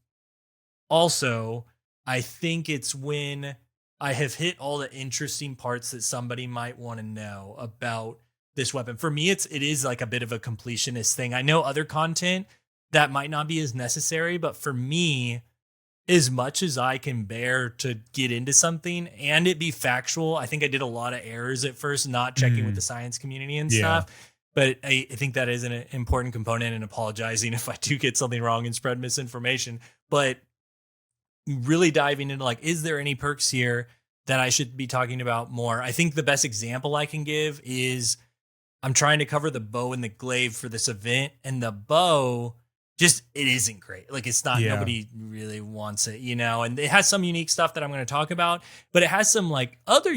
also, I think it's when I have hit all the interesting parts that somebody might want to know about this weapon. For me, it is like a bit of a completionist thing. I know other content that might not be as necessary, but for me, as much as I can bear to get into something and it be factual, I think I did a lot of errors at first, not checking with the science community and stuff. But I think that is an important component, and apologizing if I do get something wrong and spread misinformation. But really diving into like, is there any perks here that I should be talking about more? I think the best example I can give is I'm trying to cover the bow and the glaive for this event, and the bow it isn't great. Like, it's not, nobody really wants it, and it has some unique stuff that I'm going to talk about, but it has some like other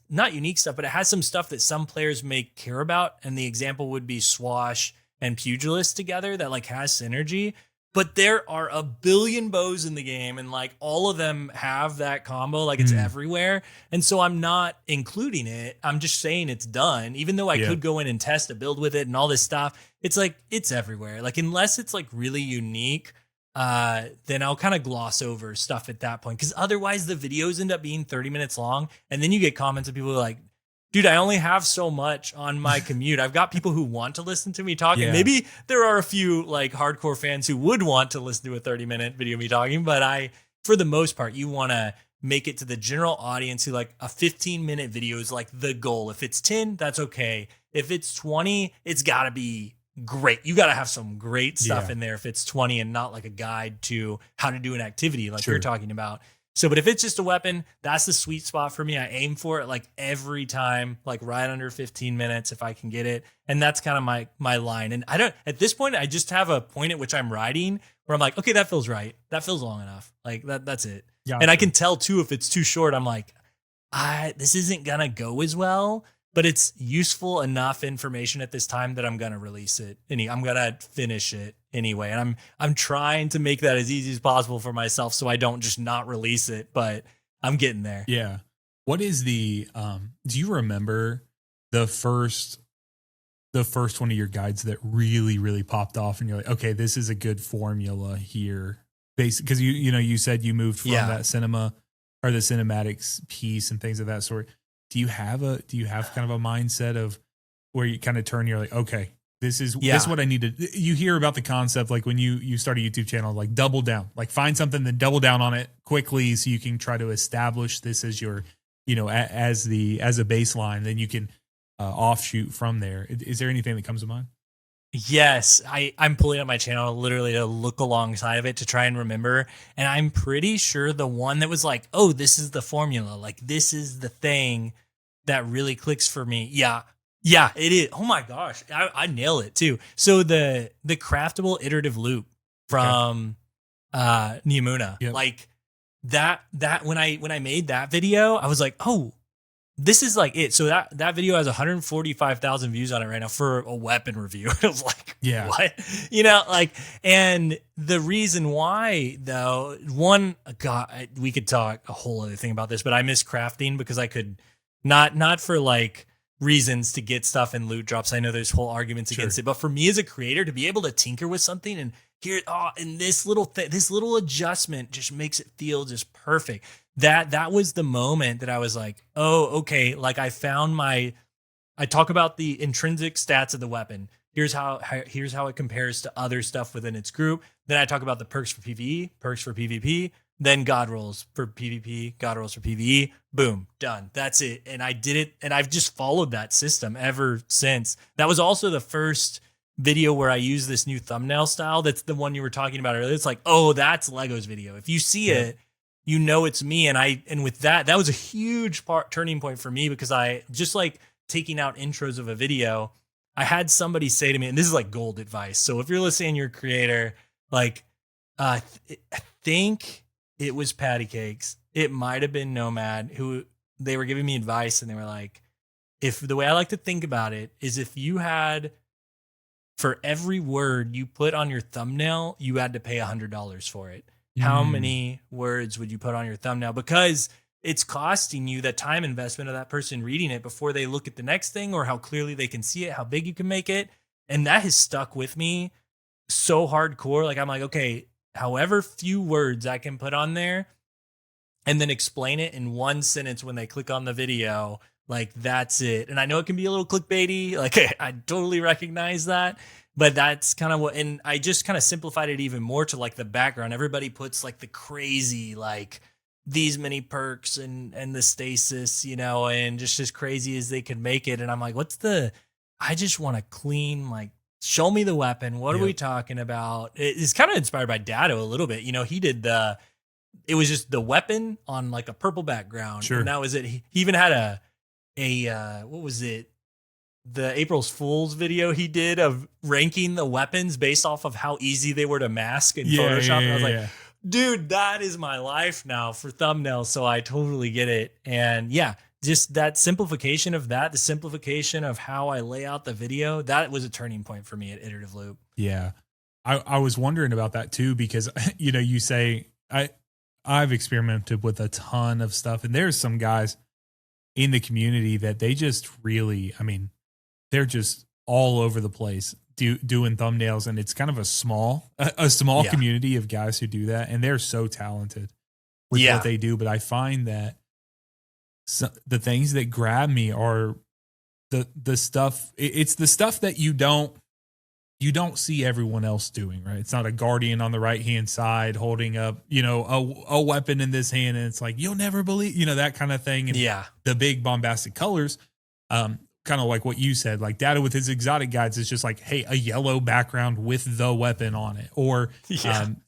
not unique stuff, but it has some stuff that some players may care about. And the example would be Swash and Pugilist together, that like has synergy. but there are a billion bows in the game, and like all of them have that combo, like it's everywhere. And so I'm not including it. I'm just saying it's done, even though I could go in and test a build with it and all this stuff. It's like, it's everywhere. Like, unless it's like really unique, then I'll kind of gloss over stuff at that point. Cause otherwise the videos end up being 30 minutes long. And then you get comments of people who are like, dude, I only have so much on my commute. I've got people who want to listen to me talking. Maybe there are a few like hardcore fans who would want to listen to a 30-minute video of me talking, but for the most part, you want to make it to the general audience who like a 15-minute video is like the goal. If it's 10, that's okay. If it's 20, it's got to be great. You got to have some great stuff in there if it's 20 and not like a guide to how to do an activity like you're talking about. So, but if it's just a weapon, that's the sweet spot for me. I aim for it like every time, like right under 15 minutes if I can get it. And that's kind of my line. And at this point, I just have a point at which I'm riding where I'm like, okay, that feels right. That feels long enough. Like that's it. Yeah. And I can tell too, if it's too short, I'm like, this isn't going to go as well, but it's useful enough information at this time that I'm going to release it. I'm going to finish it anyway. And I'm trying to make that as easy as possible for myself so I don't just not release it, but I'm getting there. Yeah. What is do you remember the first one of your guides that really, really popped off and you're like, okay, this is a good formula here? Basically, because you said you moved from that cinema or the cinematics piece and things of that sort. Do you have kind of a mindset of where you kind of turn, you're like, okay, this is what I need to, you hear about the concept, like when you start a YouTube channel, like double down, like find something, then double down on it quickly so you can try to establish this as your, as a baseline, then you can offshoot from there. Is there anything that comes to mind? Yes, I'm pulling up my channel literally to look alongside of it to try and remember. And I'm pretty sure the one that was like, oh, this is the formula. Like, this is the thing that really clicks for me. Yeah, it is. Oh my gosh, I nail it too. So the craftable iterative loop from Niamuna, like that when I made that video, I was like, oh, this is like it. So that video has 145,000 views on it right now for a weapon review. I was like, what? And the reason why though, God, we could talk a whole other thing about this, but I miss crafting because I could not for like reasons to get stuff in loot drops. I know there's whole arguments against it, but for me as a creator to be able to tinker with something and and this little adjustment just makes it feel just perfect. That was the moment that I was like, oh, okay. Like I found I talk about the intrinsic stats of the weapon. Here's how it compares to other stuff within its group. Then I talk about the perks for PvE, perks for PvP, then God rolls for PvP, God rolls for PvE. Boom, done. That's it. And I did it. And I've just followed that system ever since. That was also the first video where I use this new thumbnail style. That's the one you were talking about earlier. It's like, oh, that's Lego's video. If you see it, it's me. And with that was a huge turning point for me because I just like taking out intros of a video. I had somebody say to me, and this is like gold advice. So if you're listening, you're a creator, like, I think it was Patty Cakes. It might've been Nomad who they were giving me advice and they were like, if the way I like to think about it is if you had, for every word you put on your thumbnail, you had to pay $100 for it. How many words would you put on your thumbnail? Because it's costing you that time investment of that person reading it before they look at the next thing or how clearly they can see it, how big you can make it. And that has stuck with me so hardcore. Like I'm like, okay, however few words I can put on there and then explain it in one sentence when they click on the video, like that's it. And I know it can be a little clickbaity. Like I totally recognize that. But that's kind of what, and I just kind of simplified it even more to like the background. Everybody puts like the crazy, like these many perks and the stasis, and just as crazy as they could make it. And I'm like, I just want to clean, like, show me the weapon. What are we talking about? It's kind of inspired by Dado a little bit. He did it was just the weapon on like a purple background. Sure. And that was it. He even had what was it? The April's Fool's video he did of ranking the weapons based off of how easy they were to mask in Photoshop. And I was like, dude, that is my life now for thumbnails. So I totally get it. And just that simplification of that, the simplification of how I lay out the video, that was a turning point for me at Iterative Loop. Yeah. I was wondering about that too, because you know, you say I've experimented with a ton of stuff, and there's some guys in the community that they just really, I mean, they're just all over the place doing thumbnails, and it's kind of a small community of guys who do that, and they're so talented with what they do. But I find that the things that grab me are the stuff. It's the stuff that you don't see everyone else doing, right? It's not a guardian on the right hand side holding up, you know, a weapon in this hand, and it's like, you'll never believe, you know, that kind of thing. And the big bombastic colors, kind of like what you said, like Data with his exotic guides is just like, hey, a yellow background with the weapon on it. Or,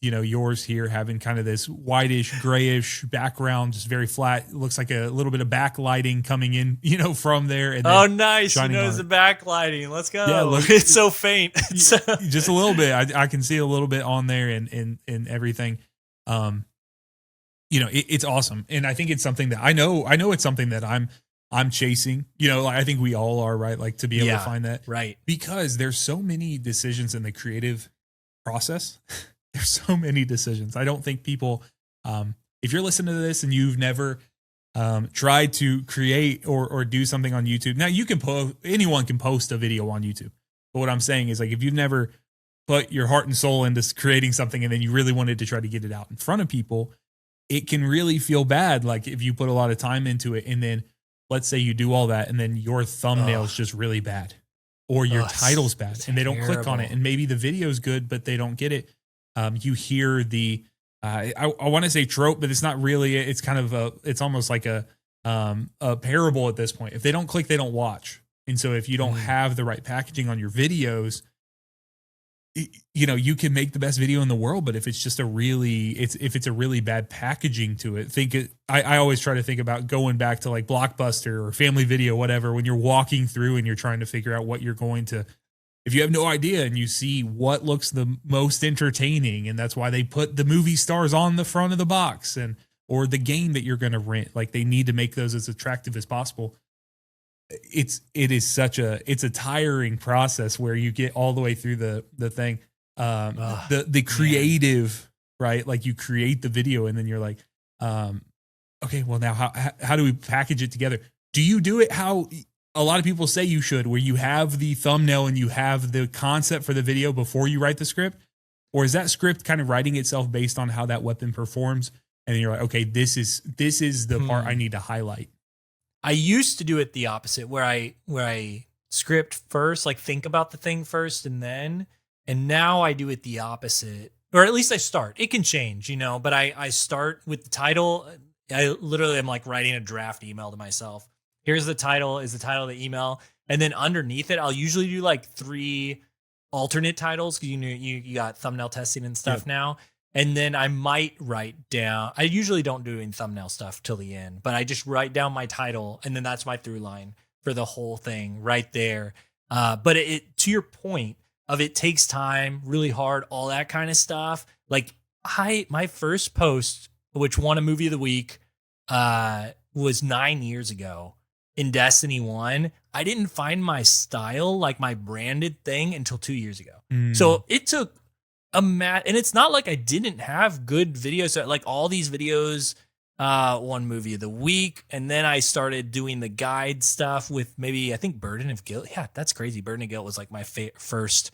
you know, yours here having kind of this whitish, grayish background, just very flat. It looks like a little bit of backlighting coming in, you know, from there. And nice. You notice the backlighting. Let's go. Yeah, it's so faint. Just a little bit. I can see a little bit on there and everything. You know, it's awesome. And I think it's something that I know it's something that I'm chasing, you know, I think we all are, right? Like to be able to find that. Right. Because there's so many decisions in the creative process. There's so many decisions. I don't think people, if you're listening to this and you've never tried to create or do something on YouTube, now you can anyone can post a video on YouTube. But what I'm saying is, like, if you've never put your heart and soul into creating something and then you really wanted to try to get it out in front of people, it can really feel bad. Like if you put a lot of time into it and then let's say you do all that and then your thumbnail's just really bad or your title's bad and they don't click on it, and maybe the video's good, but they don't get it. You hear the, I want to say trope, but it's not really, it's kind of it's almost like a parable at this point. If they don't click, they don't watch. And so if you don't have the right packaging on your videos, you know, you can make the best video in the world, but if it's just if it's a really bad packaging to it, I always try to think about going back to like Blockbuster or Family Video, whatever, when you're walking through and you're trying to figure out what you're going to, if you have no idea and you see what looks the most entertaining, and that's why they put the movie stars on the front of the box or the game that you're going to rent, like they need to make those as attractive as possible. It's a tiring process where you get all the way through the thing, the creative, right? Like you create the video and then you're like, okay, well now how do we package it together? Do you do it how a lot of people say you should, where you have the thumbnail and you have the concept for the video before you write the script? Or is that script kind of writing itself based on how that weapon performs? And then you're like, okay, this is the part I need to highlight. I used to do it the opposite, where I script first, like think about the thing first and now I do it the opposite, or at least I start. It can change, you know, but I start with the title. I literally am like writing a draft email to myself. Here's the title, is the title of the email. And then underneath it, I'll usually do like 3 alternate titles, because you got thumbnail testing and stuff now. And then I might write down, I usually don't do any thumbnail stuff till the end, but I just write down my title and then that's my through line for the whole thing right there. But it to your point of it takes time, really hard, all that kind of stuff. Like my first post, which won a movie of the week, was 9 years ago in Destiny 1. I didn't find my style, like my branded thing, until 2 years ago. So it took and it's not like I didn't have good videos. Like all these videos, won movie of the week. And then I started doing the guide stuff with maybe, I think, Burden of Guilt. Yeah, that's crazy. Burden of Guilt was like my first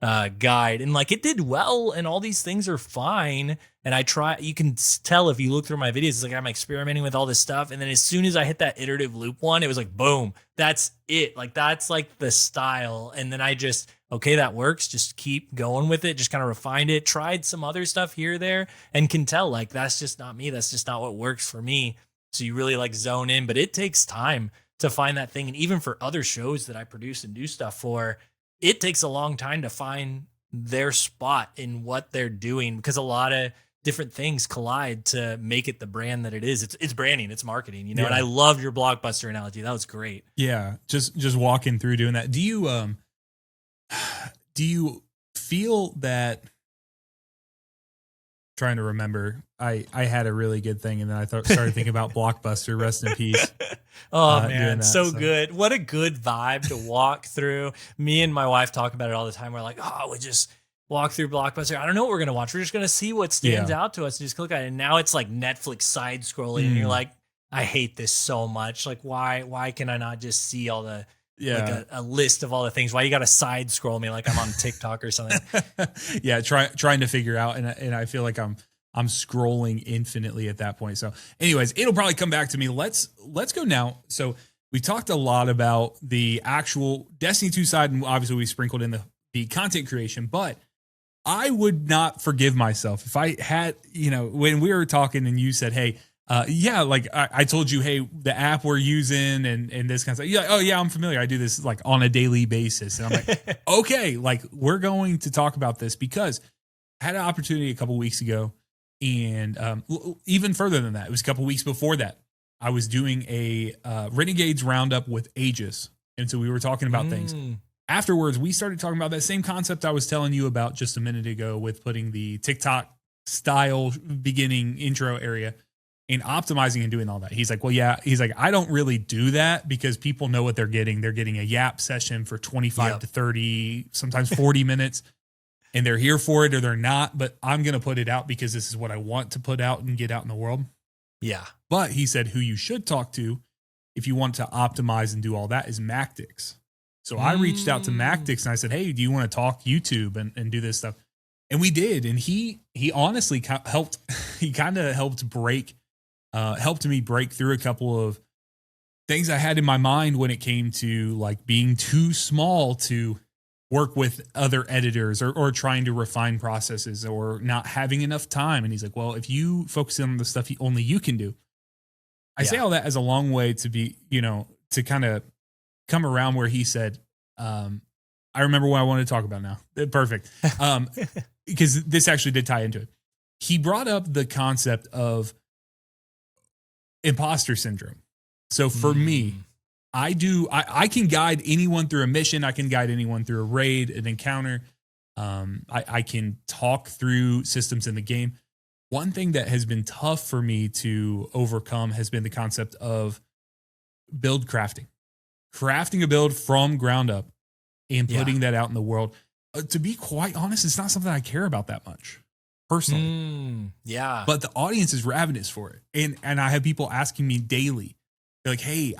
guide. And like it did well and all these things are fine. And you can tell if you look through my videos, it's like I'm experimenting with all this stuff. And then as soon as I hit that iterative loop one, it was like, boom, that's it. Like that's like the style. And then I just, okay, that works. Just keep going with it. Just kind of refined it. Tried some other stuff here, there, and can tell like that's just not me. That's just not what works for me. So you really like zone in, but it takes time to find that thing. And even for other shows that I produce and do stuff for, it takes a long time to find their spot in what they're doing, because a lot of different things collide to make it the brand that it is. It's branding, it's marketing, you know. And I love your Blockbuster analogy. That was great. Yeah, just walking through doing that. Do you feel that? Trying to remember, I had a really good thing, and then I started thinking about Blockbuster. Rest in peace. Oh man, so good. What a good vibe to walk through. Me and my wife talk about it all the time. We're like, oh, we just walk through Blockbuster. I don't know what we're gonna watch. We're just gonna see what stands out to us and just click on it. And now it's like Netflix side scrolling, and you're like, I hate this so much. Like, why can I not just see all the like a list of all the things? Why you got to side scroll me like I'm on TikTok or something? Yeah, trying to figure out, and I feel like I'm scrolling infinitely at that point. So, anyways, it'll probably come back to me. Let's go now. So we talked a lot about the actual Destiny 2 side, and obviously we sprinkled in the content creation, but I would not forgive myself if I had, when we were talking and you said, hey, like I told you, hey, the app we're using and this kind of stuff. Yeah, oh yeah, I'm familiar. I do this like on a daily basis. And I'm like, okay, like we're going to talk about this because I had an opportunity a couple weeks ago, and even further than that, it was a couple weeks before that. I was doing a Renegades roundup with Aegis, and so we were talking about things. Afterwards, we started talking about that same concept I was telling you about just a minute ago with putting the TikTok style beginning intro area and optimizing and doing all that. He's like, well, yeah. He's like, I don't really do that because people know what they're getting. They're getting a Yap session for 25 to 30, sometimes 40 minutes, and they're here for it or they're not. But I'm going to put it out because this is what I want to put out and get out in the world. Yeah. But he said who you should talk to if you want to optimize and do all that is Mactix. So I reached out to Mactix and I said, hey, do you want to talk YouTube and do this stuff? And we did. And he honestly helped. He kind of helped me break through a couple of things I had in my mind when it came to like being too small to work with other editors or trying to refine processes or not having enough time. And he's like, well, if you focus on the stuff only you can do. I say all that as a long way to be, to kind of come around where he said, I remember what I wanted to talk about now. Perfect. Because this actually did tie into it. He brought up the concept of imposter syndrome. So for me, I can guide anyone through a mission. I can guide anyone through a raid, an encounter. I can talk through systems in the game. One thing that has been tough for me to overcome has been the concept of build crafting a build from ground up and putting that out in the world. To be quite honest, it's not something I care about that much personally. But the audience is ravenous for it. And I have people asking me daily, they're like, hey,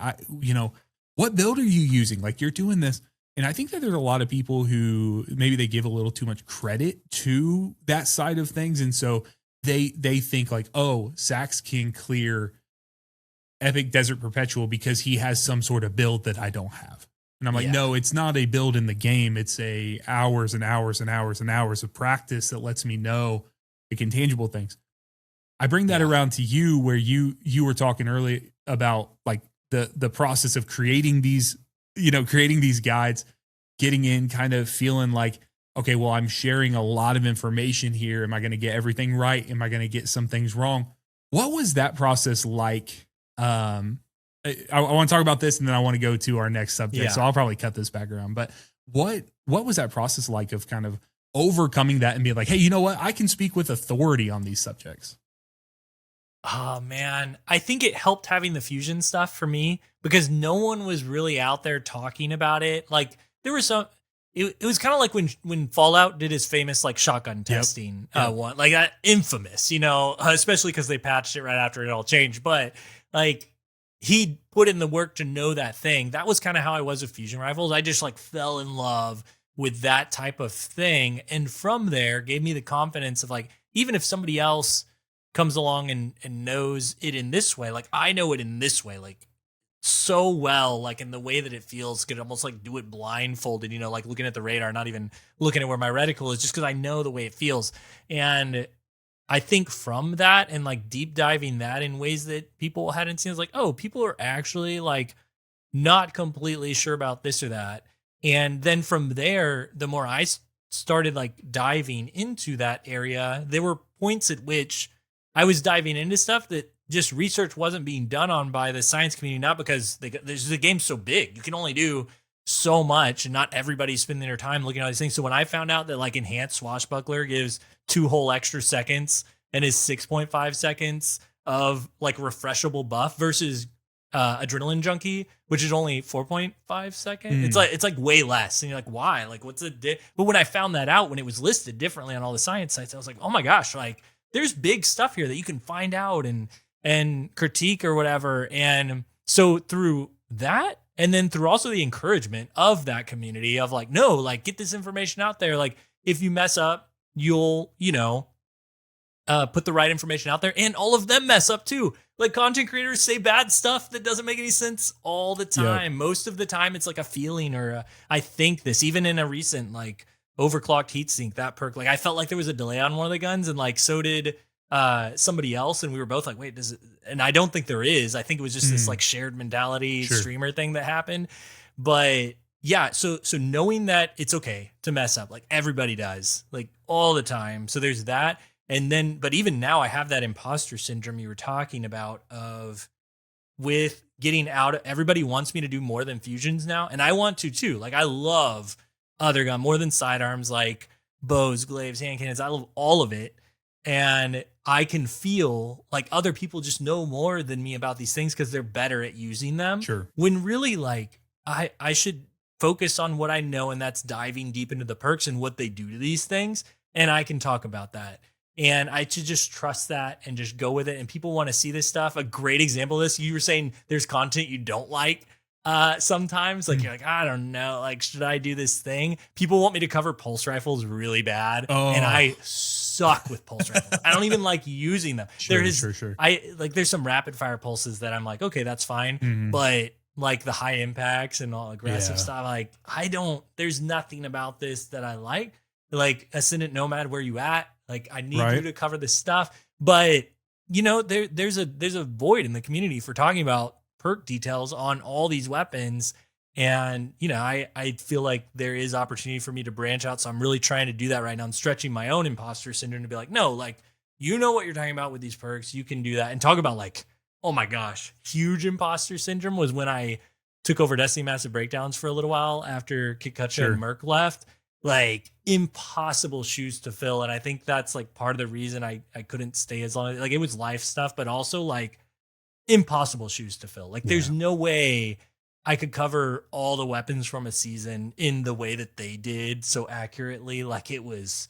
what build are you using? Like you're doing this. And I think that there's a lot of people who maybe they give a little too much credit to that side of things. And so they think like, oh, Sax can clear Epic Desert Perpetual because he has some sort of build that I don't have. And I'm like, no, it's not a build in the game. It's a hours and hours and hours and hours of practice that lets me know the intangible things. I bring that around to you where you were talking earlier about like the process of creating these guides, getting in, kind of feeling like, okay, well, I'm sharing a lot of information here. Am I going to get everything right? Am I going to get some things wrong? What was that process like? I want to talk about this and then I want to go to our next subject. So I'll probably cut this back around, but what was that process like of kind of overcoming that and being like, hey, you know what? I can speak with authority on these subjects. Oh man, I think it helped having the fusion stuff for me because no one was really out there talking about it. Like there was some, it was kind of like when Fallout did his famous like shotgun testing one, like that infamous, especially because they patched it right after it all changed. But like he put in the work to know that thing. That was kind of how I was with fusion rifles. I just like fell in love with that type of thing. And from there gave me the confidence of like, even if somebody else comes along and knows it in this way, like I know it in this way, like so well, like in the way that it feels, could almost like do it blindfolded, like looking at the radar, not even looking at where my reticle is, just because I know the way it feels. And I think from that and like deep diving that in ways that people hadn't seen, it's like, oh, people are actually like not completely sure about this or that. And then from there, the more I started like diving into that area, there were points at which I was diving into stuff that just research wasn't being done on by the science community, not because the game's so big. You can only do so much and not everybody's spending their time looking at all these things. So when I found out that like Enhanced Swashbuckler gives 2 whole extra seconds and is 6.5 seconds of like refreshable buff versus Adrenaline Junkie, which is only 4.5 seconds. It's like way less. And you're like, why? Like, what's the But when I found that out, when it was listed differently on all the science sites, I was like, oh my gosh, like there's big stuff here that you can find out and critique or whatever. And so through that, and then through also the encouragement of that community of like, no, like get this information out there. Like if you mess up, you'll, put the right information out there, and all of them mess up too. Like content creators say bad stuff that doesn't make any sense all the time. Yep. Most of the time it's like a feeling or I think this, even in a recent like overclocked heatsink, that perk, like I felt like there was a delay on one of the guns, and like so did somebody else, and we were both like, wait, does it? And I don't think there is. I think it was just this like shared mentality streamer thing that happened. But yeah, so knowing that it's okay to mess up, like everybody does, like all the time. So there's that. And then, but even now I have that imposter syndrome you were talking about of with getting out. Everybody wants me to do more than fusions now. And I want to too. Like I love other gun more than sidearms, like bows, glaives, hand cannons. I love all of it. And I can feel like other people just know more than me about these things because they're better at using them. Sure. When really like I should focus on what I know, and that's diving deep into the perks and what they do to these things. And I can talk about that. And I should just trust that and just go with it. And people want to see this stuff. A great example of this, you were saying there's content you don't like sometimes. Like, you're like, I don't know. Like, should I do this thing? People want me to cover pulse rifles really bad. Oh. And I suck with pulse rifles. I don't even like using them. Sure. There's some rapid fire pulses that I'm like, okay, that's fine. Mm-hmm. But like the high impacts and all aggressive stuff, like there's nothing about this that I like. Like Ascendant Nomad, where you at? Like I need you to cover this stuff. But there's a void in the community for talking about perk details on all these weapons. And, I feel like there is opportunity for me to branch out. So I'm really trying to do that right now. I'm stretching my own imposter syndrome to be like, no, like, what you're talking about with these perks. You can do that. And talk about like, oh my gosh, huge imposter syndrome was when I took over Destiny Massive Breakdowns for a little while after Kikucha and Merc left. Like impossible shoes to fill. And I think that's like part of the reason I couldn't stay as long. Like it was life stuff, but also like impossible shoes to fill. Like there's no way I could cover all the weapons from a season in the way that they did so accurately. Like it was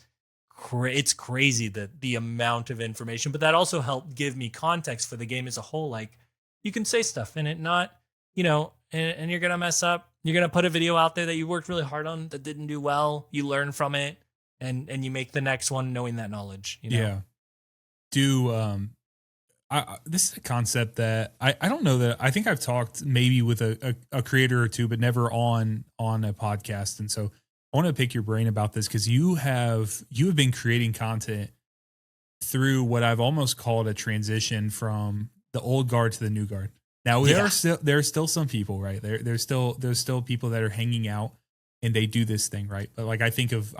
it's crazy that the amount of information, but that also helped give me context for the game as a whole. Like you can say stuff in it, not, and you're going to mess up. You're going to put a video out there that you worked really hard on that didn't do well. You learn from it and you make the next one knowing that knowledge. Yeah. This is a concept that I don't know that I think I've talked maybe with a creator or two, but never on a podcast. And so I want to pick your brain about this because you have been creating content through what I've almost called a transition from the old guard to the new guard. Now there are still some people, right? There's still people that are hanging out and they do this thing, right? But like I think of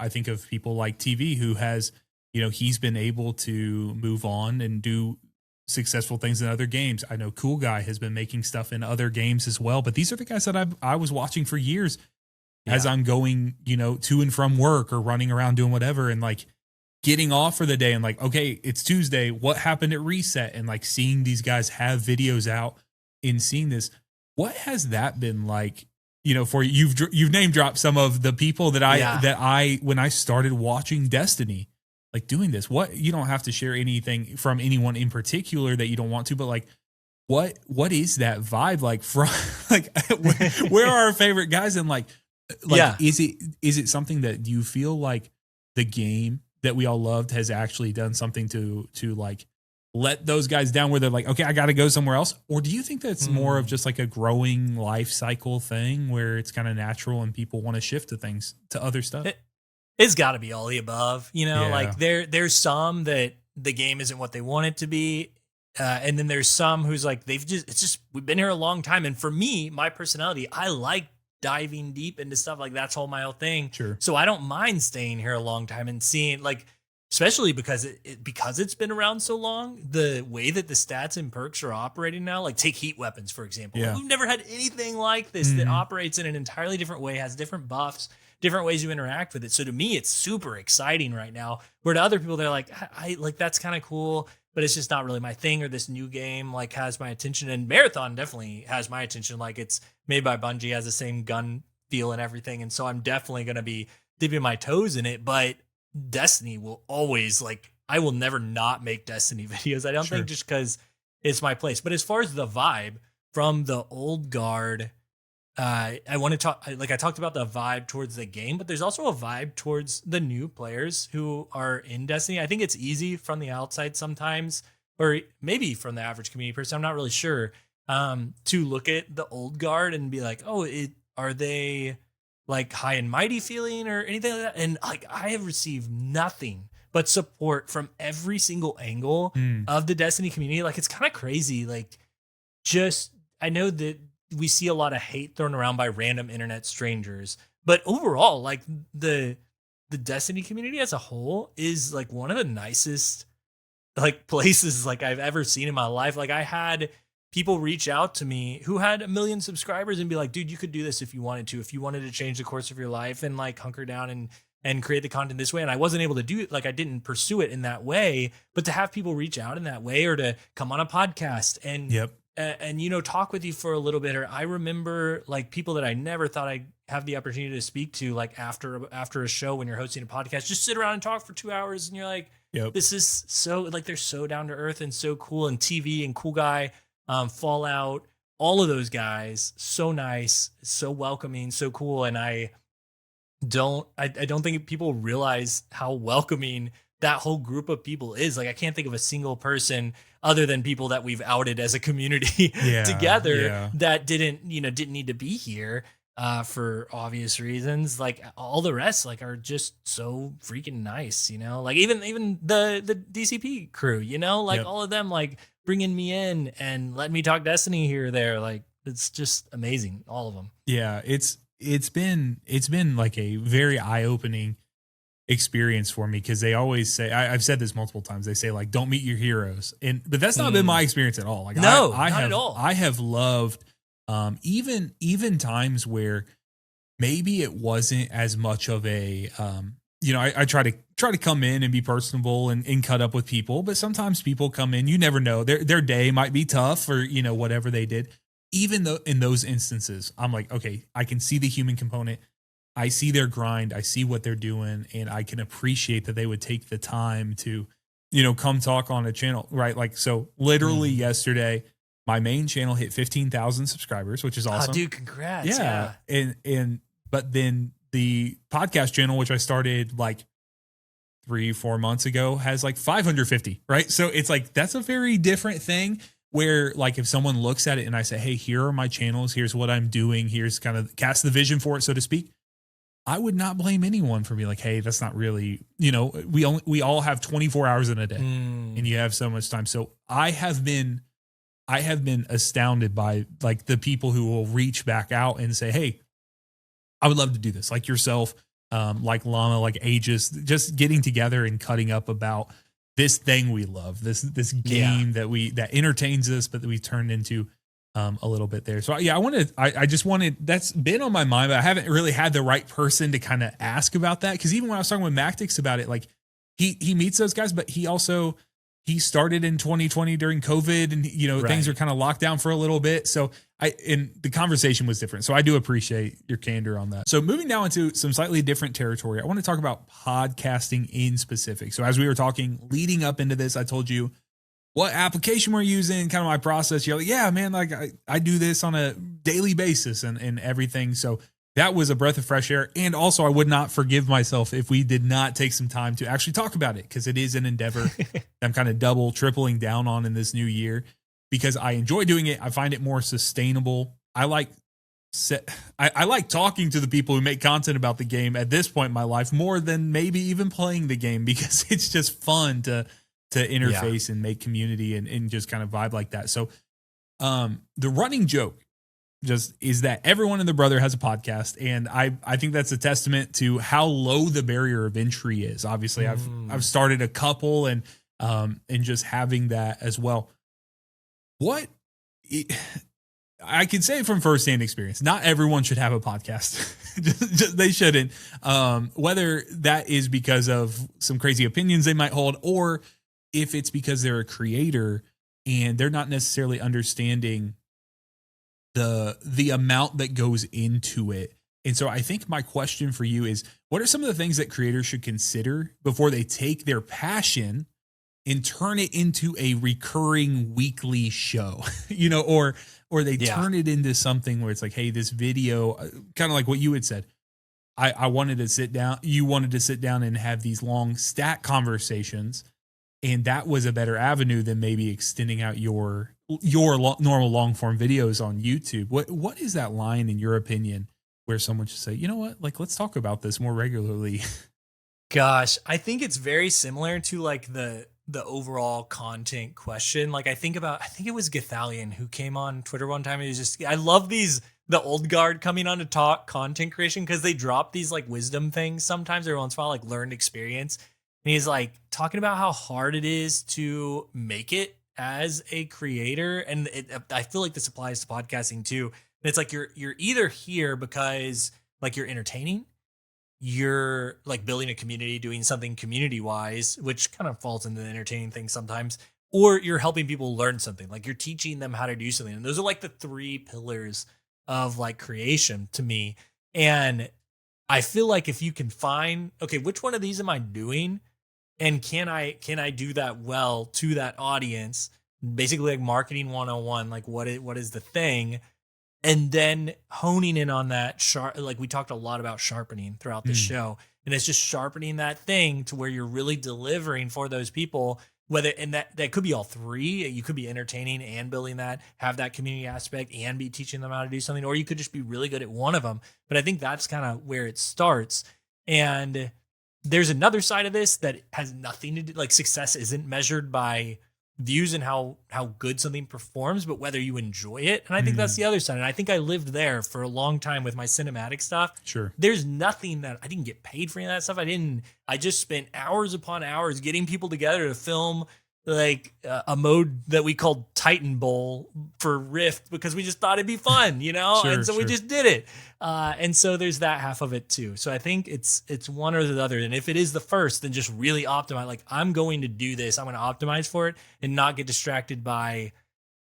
people like TV who has, he's been able to move on and do successful things in other games. I know Cool Guy has been making stuff in other games as well, but these are the guys that I was watching for years as I'm going, to and from work or running around doing whatever and like getting off for the day and like, okay, it's Tuesday. What happened at reset? And like seeing these guys have videos out. In seeing this, what has that been like? For you? You've name dropped some of the people that I when I started watching Destiny, like doing this. What you don't have to share anything from anyone in particular that you don't want to, but like, what is that vibe like from? Like, where are our favorite guys? And like, is it something that you feel like the game that we all loved has actually done something to like let those guys down where they're like, okay, I got to go somewhere else? Or do you think that's more of just like a growing life cycle thing where it's kind of natural and people want to shift to other stuff? It's got to be all the above, like there's some that the game isn't what they want it to be. And then there's some who's like, we've been here a long time. And for me, my personality, I like diving deep into stuff like that's all my whole thing. Sure. So I don't mind staying here a long time and seeing like, especially because it's been around so long, the way that the stats and perks are operating now, like take heat weapons, for example. Yeah. We've never had anything like this that operates in an entirely different way, has different buffs, different ways you interact with it. So to me, it's super exciting right now. Where to other people, they're like, I like, that's kind of cool. but it's just not really my thing, or this new game like has my attention. And Marathon definitely has my attention. Like it's made by Bungie, has the same gun feel and everything. And so I'm definitely going to be dipping my toes in it, but Destiny will always like, I will never not make Destiny videos. I don't think just because it's my place. But as far as the vibe from the old guard, I want to talk, like I talked about the vibe towards the game, but there's also a vibe towards the new players who are in Destiny. I think it's easy from the outside sometimes, or maybe from the average community person, I'm not really sure, to look at the old guard and be like, oh, are they like high and mighty feeling or anything like that? And like, I have received nothing but support from every single angle of the Destiny community. Like, it's kind of crazy. Like, I know that we see a lot of hate thrown around by random internet strangers, but overall, like the Destiny community as a whole is like one of the nicest like places like I've ever seen in my life. Like I had people reach out to me who had 1 million subscribers and be like, dude, you could do this if you wanted to change the course of your life and like hunker down and create the content this way. And I wasn't able to do it. Like I didn't pursue it in that way, but to have people reach out in that way, or to come on a podcast and you know, talk with you for a little bit. Or I remember like people that I never thought I'd have the opportunity to speak to, like after a show, when you're hosting a podcast, just sit around and talk for 2 hours. And you're like, this is so like, they're so down to earth and so cool. And TV and Cool Guy, Fallout, all of those guys, so nice, so welcoming, so cool. And I don't think people realize how welcoming that whole group of people is. Like I can't think of a single person other than people that we've outed as a community together that didn't need to be here for obvious reasons. Like all the rest like are just so freaking nice, you know, like even the DCP crew, you know, like all of them like bringing me in and letting me talk Destiny here or there. Like it's just amazing. All of them. Yeah. It's been like a very eye-opening experience for me, because they always say, I've said this multiple times, they say like, don't meet your heroes, but that's not been my experience at all. Like not at all. I have loved even times where maybe it wasn't as much of a I try to come in and be personable and cut up with people, but sometimes people come in, you never know, their day might be tough, or you know, whatever they did. Even though in those instances, I'm like, okay, I can see the human component. I see their grind. I see what they're doing, and I can appreciate that they would take the time to, you know, come talk on a channel, right? Like, so literally yesterday, my main channel hit 15,000 subscribers, which is awesome. Oh, dude, congrats. Yeah. But then the podcast channel, which I started like 3-4 months ago, has like 550, right? So it's like, that's a very different thing. Where like if someone looks at it and I say, hey, here are my channels, here's what I'm doing, here's kind of cast the vision for it, so to speak, I would not blame anyone for being like, hey, that's not really, you know, we all have 24 hours in a day and you have so much time. So I have been astounded by like the people who will reach back out and say, hey, I would love to do this, like yourself, like Llama, like Aegis, just getting together and cutting up about this thing we love, this game that entertains us, but that we turned into a little bit there. So yeah, I just wanted, that's been on my mind, but I haven't really had the right person to kind of ask about that. Cause even when I was talking with Mactix about it, like he meets those guys, but he started in 2020 during COVID, and you know, things are kind of locked down for a little bit. So the conversation was different. So I do appreciate your candor on that. So moving now into some slightly different territory, I want to talk about podcasting in specific. So as we were talking leading up into this, I told you what application we're using, kind of my process. You're like, yeah, man, like I do this on a daily basis and everything. So that was a breath of fresh air. And also I would not forgive myself if we did not take some time to actually talk about it, because it is an endeavor I'm kind of tripling down on in this new year, because I enjoy doing it. I find it more sustainable. I like talking to the people who make content about the game at this point in my life more than maybe even playing the game, because it's just fun to interface and make community and just kind of vibe like that. So the running joke just is that everyone and their brother has a podcast. And I think that's a testament to how low the barrier of entry is. Obviously I've started a couple and just having that as well. I can say from firsthand experience, not everyone should have a podcast. They shouldn't. Whether that is because of some crazy opinions they might hold, or if it's because they're a creator and they're not necessarily understanding the amount that goes into it. And so I think my question for you is, what are some of the things that creators should consider before they take their passion and turn it into a recurring weekly show, or they turn it into something where it's like, hey, this video, kind of like what you had said. I wanted to sit down. You wanted to sit down and have these long stat conversations. And that was a better avenue than maybe extending out your normal long form videos on YouTube. What is that line in your opinion where someone should say, you know what, like, let's talk about this more regularly? Gosh, I think it's very similar to like the overall content question. Like I think it was Gathalion who came on Twitter one time. And he was just, I love the old guard coming on to talk content creation because they drop these like wisdom things sometimes every once in a while, like learned experience. And he's like talking about how hard it is to make it as a creator. And I feel like this applies to podcasting too. And it's like you're either here because like you're entertaining, you're like building a community, doing something community wise, which kind of falls into the entertaining thing sometimes, or you're helping people learn something, like you're teaching them how to do something. And those are like the three pillars of like creation to me. And I feel like if you can find, okay, which one of these am I doing? And can I do that well to that audience? Basically like marketing 101, like what is the thing? And then honing in on that like we talked a lot about sharpening throughout the show. And it's just sharpening that thing to where you're really delivering for those people, and that could be all three. You could be entertaining and building that, have that community aspect and be teaching them how to do something, or you could just be really good at one of them. But I think that's kind of where it starts. And there's another side of this that has nothing to do, like success isn't measured by views and how good something performs, but whether you enjoy it. And I think that's the other side. And I think I lived there for a long time with my cinematic stuff. Sure. There's nothing that I didn't get paid for any of that stuff. I just spent hours upon hours getting people together to film like a mode that we called Titan Bowl for Rift because we just thought it'd be fun, and so we just did it. And so there's that half of it too. So I think it's one or the other. And if it is the first, then just really optimize. Like I'm going to do this. I'm going to optimize for it and not get distracted by,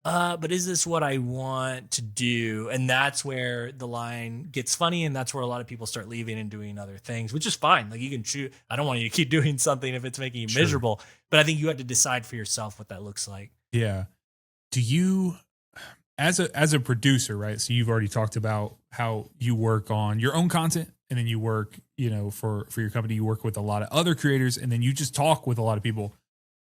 but is this what I want to do? And that's where the line gets funny. And that's where a lot of people start leaving and doing other things, which is fine. Like you can choose. I don't want you to keep doing something if it's making you miserable, but I think you have to decide for yourself what that looks like. Yeah. Do you, as a producer, right? So you've already talked about how you work on your own content and then you work, for your company, you work with a lot of other creators and then you just talk with a lot of people.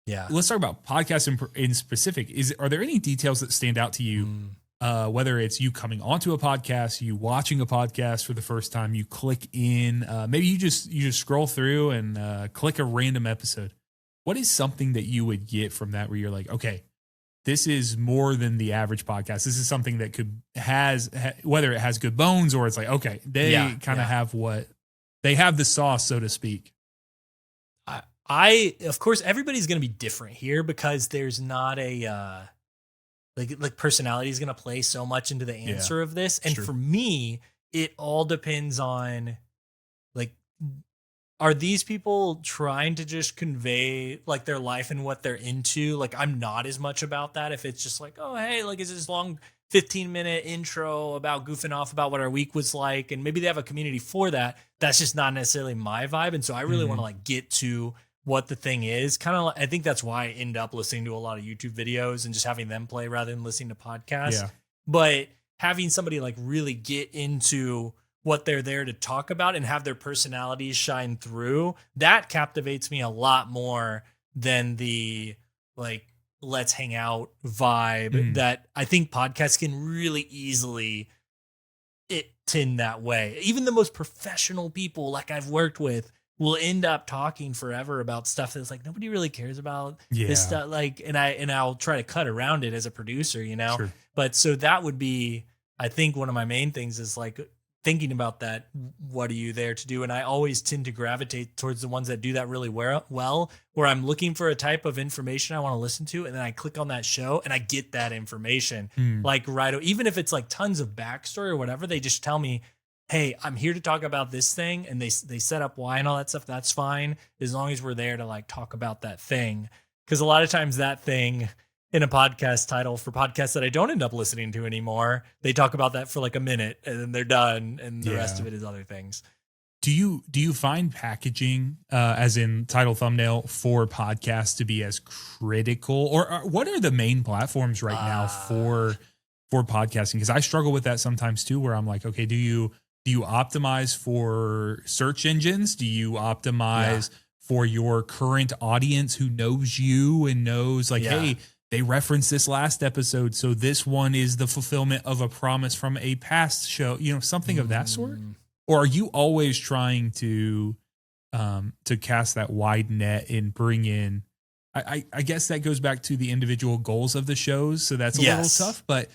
Yeah. Let's talk about podcasts in specific. Are there any details that stand out to you? Whether it's you coming onto a podcast, you watching a podcast for the first time, you click in, maybe you just scroll through and click a random episode. What is something that you would get from that where you're like, okay, this is more than the average podcast. This is something that whether it has good bones or it's like, okay, they kind of have they have the sauce, so to speak. Of course, everybody's going to be different here because there's not a, like personality is going to play so much into the answer of this. And for me, it all depends on like, are these people trying to just convey like their life and what they're into? Like, I'm not as much about that. If it's just like, oh, hey, like, is this long 15-minute intro about goofing off about what our week was like? And maybe they have a community for that. That's just not necessarily my vibe. And so I really want to like get to what the thing is. Kind of, I think that's why I end up listening to a lot of YouTube videos and just having them play rather than listening to podcasts. Yeah. But having somebody like really get into what they're there to talk about and have their personalities shine through, that captivates me a lot more than the like, let's hang out vibe that I think podcasts can really easily tend that way. Even the most professional people like I've worked with will end up talking forever about stuff that's like nobody really cares about this stuff. Like, and I'll try to cut around it as a producer, Sure. But so that would be, I think one of my main things is like thinking about that. What are you there to do? And I always tend to gravitate towards the ones that do that really well, where I'm looking for a type of information I want to listen to. And then I click on that show and I get that information like right. Even if it's like tons of backstory or whatever, they just tell me, hey, I'm here to talk about this thing. And they set up why and all that stuff. That's fine. As long as we're there to like talk about that thing. Because a lot of times that thing in a podcast title for podcasts that I don't end up listening to anymore, they talk about that for like a minute and then they're done, and the rest of it is other things. Do you find packaging, as in title thumbnail for podcasts, to be as critical, or what are the main platforms right now for podcasting? Because I struggle with that sometimes too, where I'm like, okay, do you optimize for search engines? Do you optimize for your current audience who knows you and knows like, hey, they referenced this last episode, so this one is the fulfillment of a promise from a past show, something of that sort? Or are you always trying to cast that wide net and bring in? I guess that goes back to the individual goals of the shows, so that's a little tough. But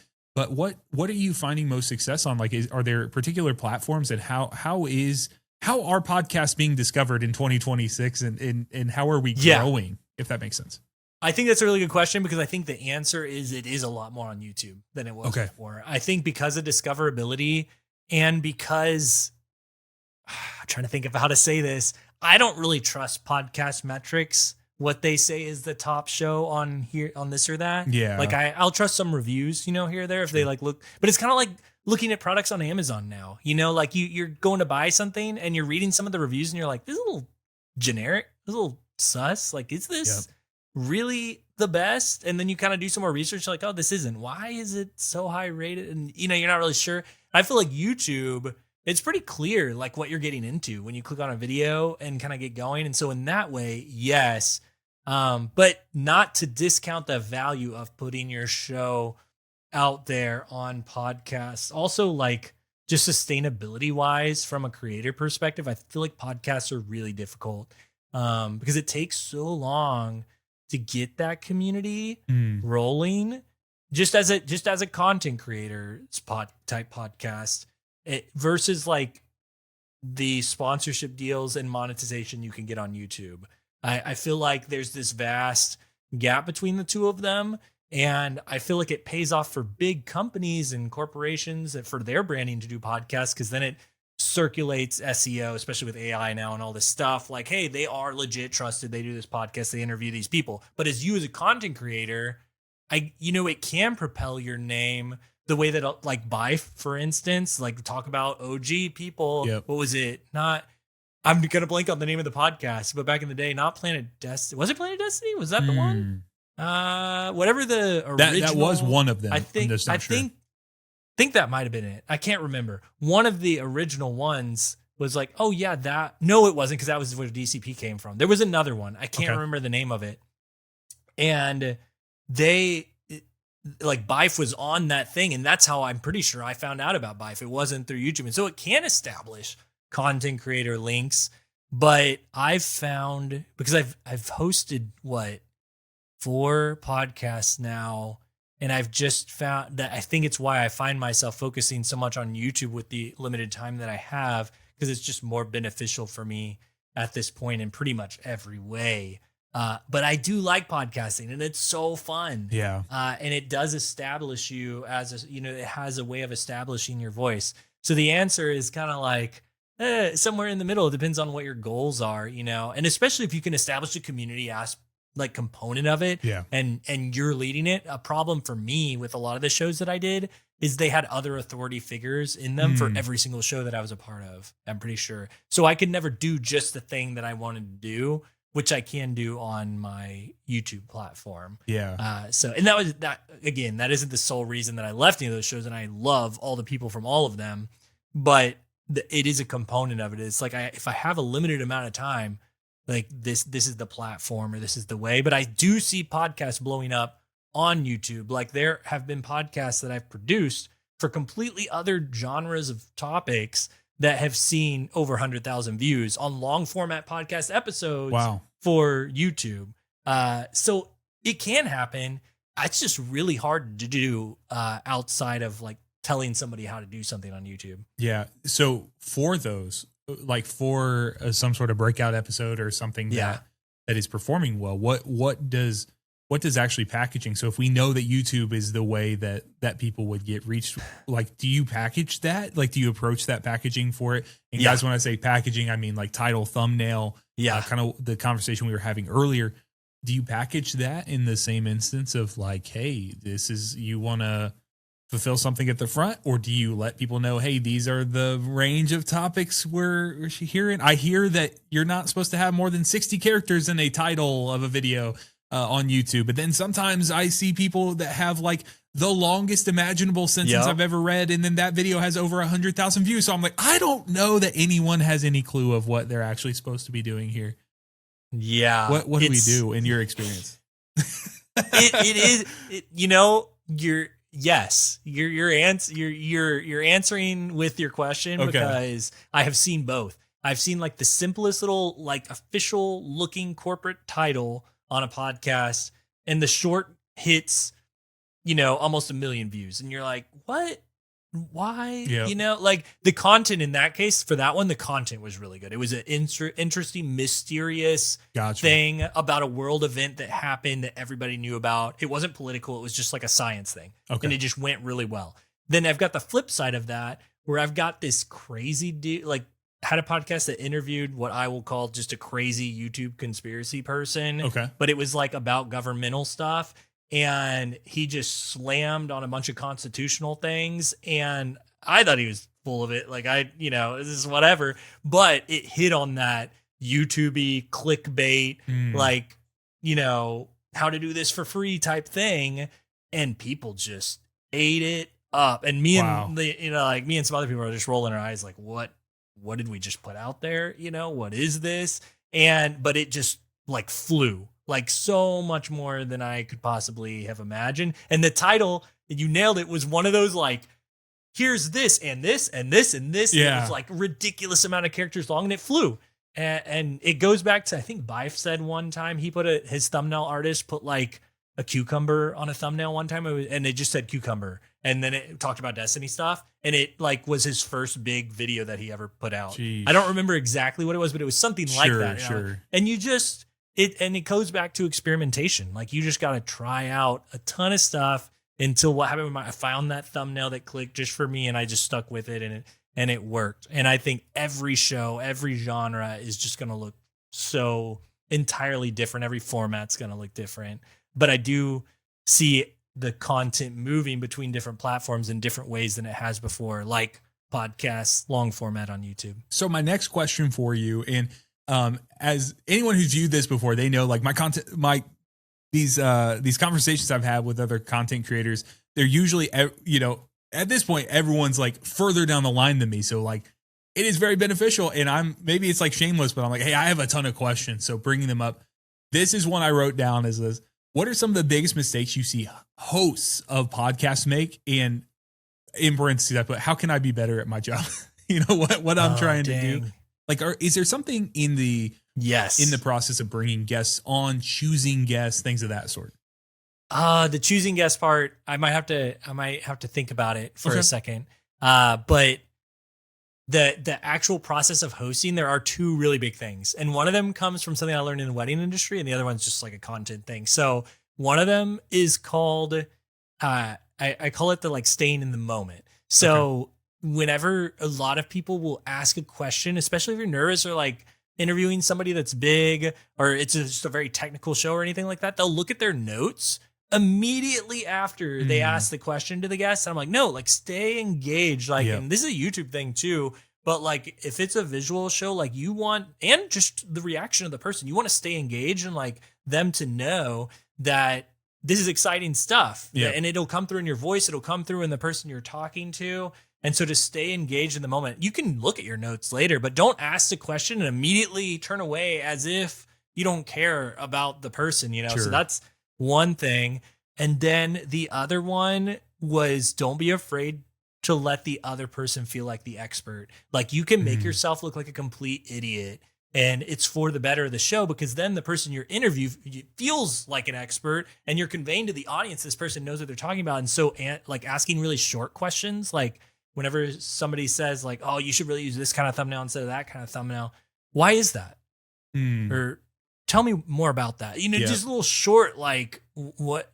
what are you finding most success on? Like, are there particular platforms, and how are podcasts being discovered in 2026, and how are we growing? If that makes sense. I think that's a really good question, because I think the answer is it is a lot more on YouTube than it was before. I think because of discoverability, and because I'm trying to think of how to say this, I don't really trust podcast metrics, what they say is the top show on here, on this or that. Yeah. Like I'll trust some reviews, here or there if they like look, but it's kind of like looking at products on Amazon now, like you're going to buy something and you're reading some of the reviews and you're like, this is a little generic, this is a little sus. Like, is this really the best? And then you kind of do some more research, like, oh, this isn't. Why is it so high rated? And you're not really sure. I feel like YouTube, it's pretty clear like what you're getting into when you click on a video and kind of get going. And so in that way, yes. But not to discount the value of putting your show out there on podcasts. Also, like, just sustainability wise, from a creator perspective, I feel like podcasts are really difficult because it takes so long to get that community rolling. Just as a content creator type podcast, versus like the sponsorship deals and monetization you can get on YouTube. I feel like there's this vast gap between the two of them. And I feel like it pays off for big companies and corporations for their branding to do podcasts, because then it circulates SEO, especially with AI now and all this stuff. Like, hey, they are legit trusted. They do this podcast. They interview these people. But as you as a content creator, it can propel your name the way that, like, Bife, for instance, like, talk about OG people. Yep. What was it? I'm going to blank on the name of the podcast, but back in the day, not Planet Destiny. Was it Planet Destiny? Was that the one? Whatever the original. That was one of them. I think that might have been it. I can't remember. One of the original ones was like, oh yeah, that. No, it wasn't, because that was where DCP came from. There was another one. I can't remember the name of it. And Bife was on that thing, and that's how I'm pretty sure I found out about Bife. It wasn't through YouTube. And so it can establish content creator links, but I've found, because I've hosted 4 podcasts now, and I've just found that I think it's why I find myself focusing so much on YouTube with the limited time that I have, because it's just more beneficial for me at this point in pretty much every way. But I do like podcasting, and it's so fun. Yeah. And it does establish you as it has a way of establishing your voice. So the answer is kind of like somewhere in the middle. It depends on what your goals are, and especially if you can establish a community component of it. Yeah. And you're leading it. A problem for me with a lot of the shows that I did is they had other authority figures in them for every single show that I was a part of. I'm pretty sure. So I could never do just the thing that I wanted to do, which I can do on my YouTube platform. Yeah. And that again, that isn't the sole reason that I left any of those shows, and I love all the people from all of them, but it is a component of it. It's like, if I have a limited amount of time, like this is the platform, or this is the way. But I do see podcasts blowing up on YouTube. Like, there have been podcasts that I've produced for completely other genres of topics that have seen over 100,000 views on long format podcast episodes for YouTube. So it can happen. It's just really hard to do outside of like telling somebody how to do something on YouTube. Yeah. So for those, like for some sort of breakout episode or something that is performing well, what does actually packaging? So if we know that YouTube is the way that people would get reached, like, do you package that? Like, do you approach that packaging for it? And guys, when I say packaging, I mean like title, thumbnail, kind of the conversation we were having earlier. do you package that in the same instance of like, hey, this is, you want to fulfill something at the front, or do you let people know, hey, these are the range of topics we're hearing? I hear that you're not supposed to have more than 60 characters in a title of a video on YouTube, but then sometimes I see people that have like the longest imaginable sentence I've ever read, and then that video has over 100,000 views. So I'm like, I don't know that anyone has any clue of what they're actually supposed to be doing here. Yeah. What do we do in your experience? It is, you know, you're answering with your question, because I have seen both. I've seen like the simplest little like official looking corporate title on a podcast, and the short hits, you know, almost 1 million views, and you're like, what? Why? You know, like the content in that case, for that one, the content was really good. It was an interesting, mysterious thing about a world event that happened that everybody knew about. It wasn't political. It was just like a science thing. And it just went really well. Then I've got the flip side of that, where I've got this crazy dude, like had a podcast that interviewed what I will call just a crazy YouTube conspiracy person. But it was like about governmental stuff. And he just slammed on a bunch of constitutional things, and I thought he was full of it. Like, you know, this is whatever, but it hit on that YouTube-y clickbait, like, you know, how to do this for free type thing. And people just ate it up. And me and you know, like me and some other people are just rolling our eyes like, what did we just put out there? You know, what is this? But it just like flew. Like so much more than I could possibly have imagined. And the title, you nailed it, was one of those like, here's this and this and this and this. Yeah. It was like a ridiculous amount of characters long, and it flew. And it goes back to, I think Bife said one time he put his thumbnail artist put like a cucumber on a thumbnail one time, and it just said cucumber. And then it talked about Destiny stuff. And it like was his first big video that he ever put out. Jeez. I don't remember exactly what it was, but it was something like that. Sure. And you just... it goes back to experimentation. Like you just got to try out a ton of stuff until what happened. I found that thumbnail that clicked just for me, and I just stuck with it, and it worked. And I think every show, every genre is just going to look so entirely different. Every format's going to look different. But I do see the content moving between different platforms in different ways than it has before, like podcasts, long format on YouTube. So my next question for you, and as anyone who's viewed this before, they know like these conversations I've had with other content creators, they're usually, you know, at this point, everyone's like further down the line than me. So like it is very beneficial, and maybe it's like shameless, but I'm like, hey, I have a ton of questions. So bringing them up. This is one I wrote down as this. What are some of the biggest mistakes you see hosts of podcasts make? And in parentheses, I put, how can I be better at my job? You know what I'm trying to do. Like, is there something in the process of bringing guests on, choosing guests, things of that sort? The choosing guest part, I might have to think about it for a second. But the actual process of hosting, there are two really big things, and one of them comes from something I learned in the wedding industry, and the other one's just like a content thing. So one of them is called, I call it the like staying in the moment. So. Whenever a lot of people will ask a question, especially if you're nervous or like interviewing somebody that's big, or it's just a very technical show or anything like that, they'll look at their notes immediately after they ask the question to the guest. And I'm like, no, like stay engaged. Like, and this is a YouTube thing too, but like if it's a visual show, like you want, and just the reaction of the person, you want to stay engaged and like them to know that this is exciting stuff. And it'll come through in your voice. It'll come through in the person you're talking to. And so to stay engaged in the moment, you can look at your notes later, but don't ask the question and immediately turn away as if you don't care about the person, you know? Sure. So that's one thing. And then the other one was, don't be afraid to let the other person feel like the expert. Like you can make yourself look like a complete idiot, and it's for the better of the show, because then the person you're interviewing feels like an expert, and you're conveying to the audience this person knows what they're talking about. And so like asking really short questions, like whenever somebody says like, oh, you should really use this kind of thumbnail instead of that kind of thumbnail. Why is that? Or tell me more about that. You know, just a little short, like what,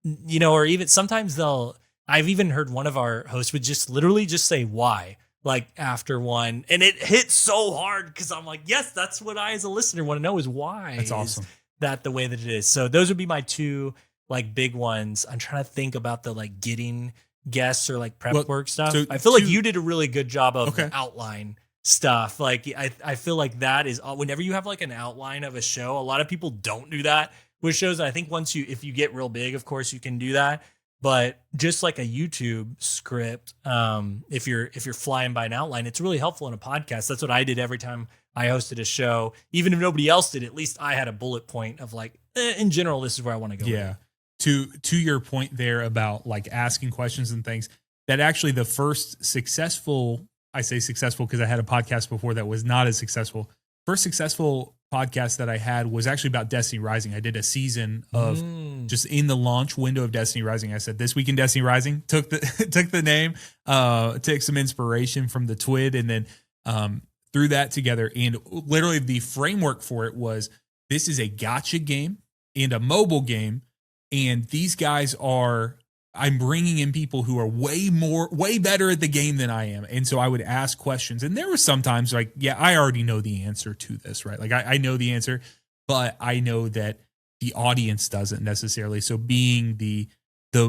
you know, or even sometimes I've even heard one of our hosts would just literally just say why, like after one. And it hit so hard because I'm like, yes, that's what I as a listener want to know is why. That's awesome. that the way that it is. So those would be my two like big ones. I'm trying to think about the like getting guests or like prep work stuff. so I feel like you did a really good job of Okay. the outline stuff. Like I feel like that is whenever you have like an outline of a show, a lot of people don't do that with shows. And I think if you get real big, of course you can do that. But just like a YouTube script, if you're flying by an outline, it's really helpful in a podcast. That's what I did every time I hosted a show. Even if nobody else did, at least I had a bullet point of like, in general, this is where I want to go. Yeah. To your point there about like asking questions and things, that actually the first successful, I say successful because I had a podcast before that was not as successful. First successful podcast that I had was actually about Destiny Rising. I did a season of just in the launch window of Destiny Rising. I said this week in Destiny Rising, took the name, took some inspiration from the TWID, and then threw that together. And literally the framework for it was, this is a gotcha game and a mobile game. And these guys I'm bringing in people who are way better at the game than I am. And so I would ask questions. And there was sometimes like, yeah, I already know the answer to this, right? Like I know the answer, but I know that the audience doesn't necessarily. So being the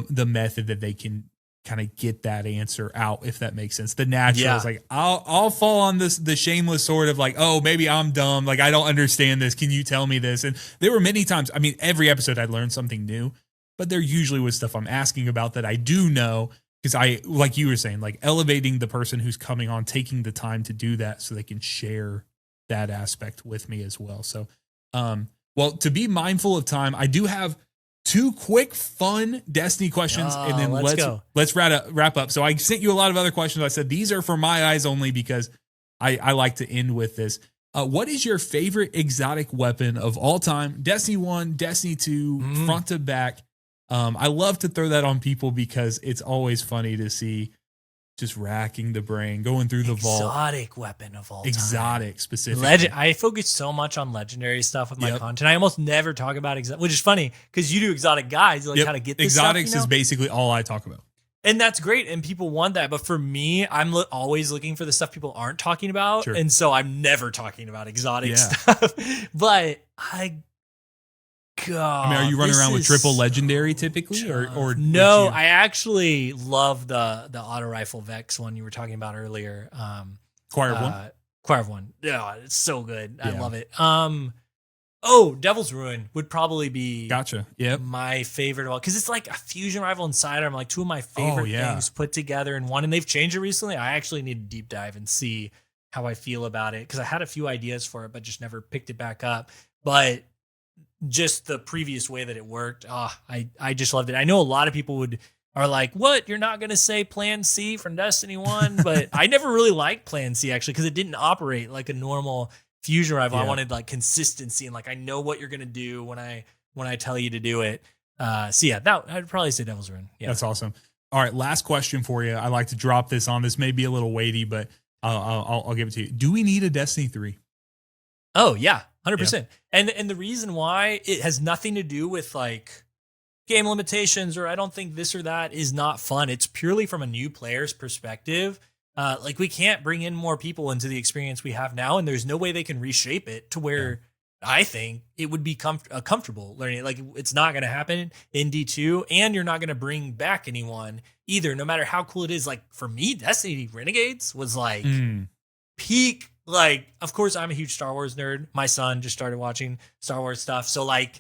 method that they can kind of get that answer out, if that makes sense. The natural is like, I'll fall on the shameless sort of like, oh, maybe I'm dumb. Like, I don't understand this. Can you tell me this? And there were many times, I mean, every episode I'd learn something new, but there usually was stuff I'm asking about that I do know, because like you were saying, like elevating the person who's coming on, taking the time to do that so they can share that aspect with me as well. So, well, to be mindful of time, I do have two quick, fun Destiny questions, and then let's wrap up. So I sent you a lot of other questions. I said, these are for my eyes only because I like to end with this. What is your favorite exotic weapon of all time? Destiny 1, Destiny 2, front to back. I love to throw that on people because it's always funny to see just racking the brain, going through the vault. Exotic weapon of all time. Exotic, specifically. I focus so much on legendary stuff with my content. I almost never talk about exotic, which is funny because you do exotic guys. You like how to get this Exotics stuff, is basically all I talk about. And that's great, and people want that. But for me, I'm always looking for the stuff people aren't talking about. Sure. And so I'm never talking about exotic stuff. But God, I mean, are you running around with triple legendary typically, or no? I actually love the auto rifle Vex one you were talking about earlier. Choir of One. Choir of One. Yeah, it's so good. I love it. Oh, Devil's Ruin would probably be my favorite of all, because it's like a fusion rifle and sidearm, like two of my favorite things put together in one. And they've changed it recently. I actually need to deep dive and see how I feel about it, because I had a few ideas for it, but just never picked it back up. But just the previous way that it worked, I just loved it. I know a lot of people are like, what? You're not going to say Plan C from Destiny 1? But I never really liked Plan C, actually, because it didn't operate like a normal fusion rifle. I wanted like consistency and like, I know what you're going to do when I tell you to do it. So yeah, I'd probably say Devil's Ruin. Yeah. That's awesome. All right. Last question for you. I like to drop this on. This may be a little weighty, but I'll give it to you. Do we need a Destiny 3? Oh yeah. 100%. And the reason why, it has nothing to do with like game limitations or I don't think this or that is not fun. It's purely from a new player's perspective. Like we can't bring in more people into the experience we have now, and there's no way they can reshape it to where I think it would be comfortable learning it. Like it's not going to happen in D2, and you're not going to bring back anyone either, no matter how cool it is. Like for me, Destiny Renegades was like peak. Like, of course, I'm a huge Star Wars nerd. My son just started watching Star Wars stuff. So like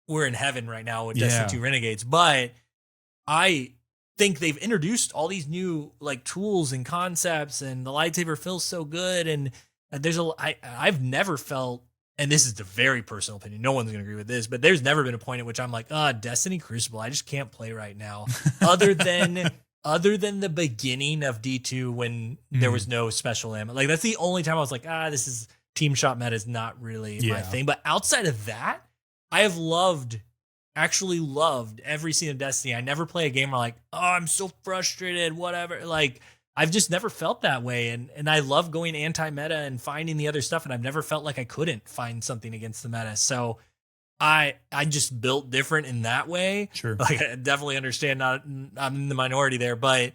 we're in heaven right now with Destiny 2 Renegades. But I think they've introduced all these new like tools and concepts, and the lightsaber feels so good. And I've never felt, and this is the very personal opinion, no one's gonna agree with this, but there's never been a point at which I'm like, Destiny Crucible, I just can't play right now. other than the beginning of D2 when there was no special ammo. Like that's the only time I was like, this is team shot meta is not really my thing. But outside of that, I have actually loved every scene of Destiny. I never play a game where like, I'm so frustrated, whatever. Like I've just never felt that way. And I love going anti-meta and finding the other stuff. And I've never felt like I couldn't find something against the meta. So I just built different in that way. Sure. Like I definitely understand I'm in the minority there, but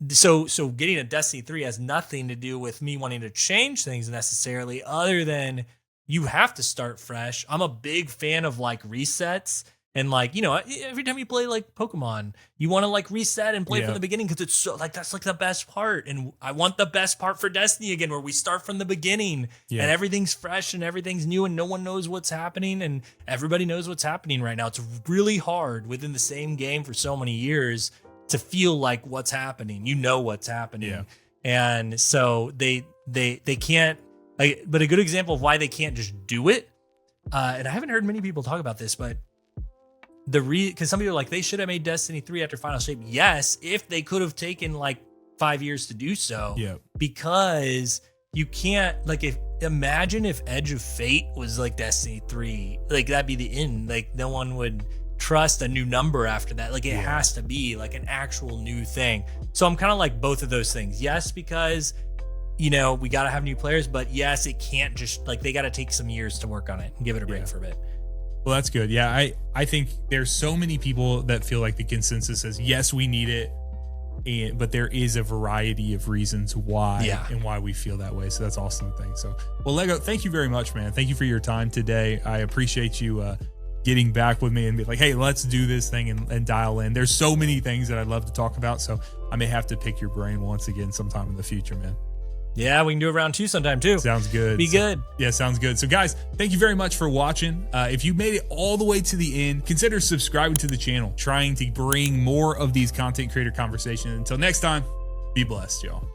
so getting a Destiny 3 has nothing to do with me wanting to change things necessarily, other than you have to start fresh. I'm a big fan of like resets. And like, you know, every time you play like Pokemon, you want to like reset and play from the beginning because it's so like that's like the best part. And I want the best part for Destiny again, where we start from the beginning and everything's fresh and everything's new and no one knows what's happening and everybody knows what's happening right now. It's really hard within the same game for so many years to feel like what's happening. You know what's happening. Yeah. And so they can't. But a good example of why they can't just do it. And I haven't heard many people talk about this, but because some people are like, they should have made Destiny 3 after Final Shape. Yes, if they could have taken like 5 years to do so. Yeah. Because you can't, like, imagine if Edge of Fate was like Destiny 3, like that'd be the end. Like no one would trust a new number after that. Like it has to be like an actual new thing. So I'm kind of like both of those things. Yes, because you know, we got to have new players, but yes, it can't just like, they got to take some years to work on it and give it a break for a bit. Well, that's good. Yeah, I think there's so many people that feel like the consensus is, yes, we need it, but there is a variety of reasons why and why we feel that way. So that's awesome thing. So, well, Lego, thank you very much, man. Thank you for your time today. I appreciate you getting back with me and be like, hey, let's do this thing and dial in. There's so many things that I'd love to talk about. So I may have to pick your brain once again sometime in the future, man. Yeah, we can do a round 2 sometime too. Sounds good. Be good. Yeah, sounds good. So guys, thank you very much for watching. If you made it all the way to the end, consider subscribing to the channel, trying to bring more of these content creator conversations. Until next time, be blessed, y'all.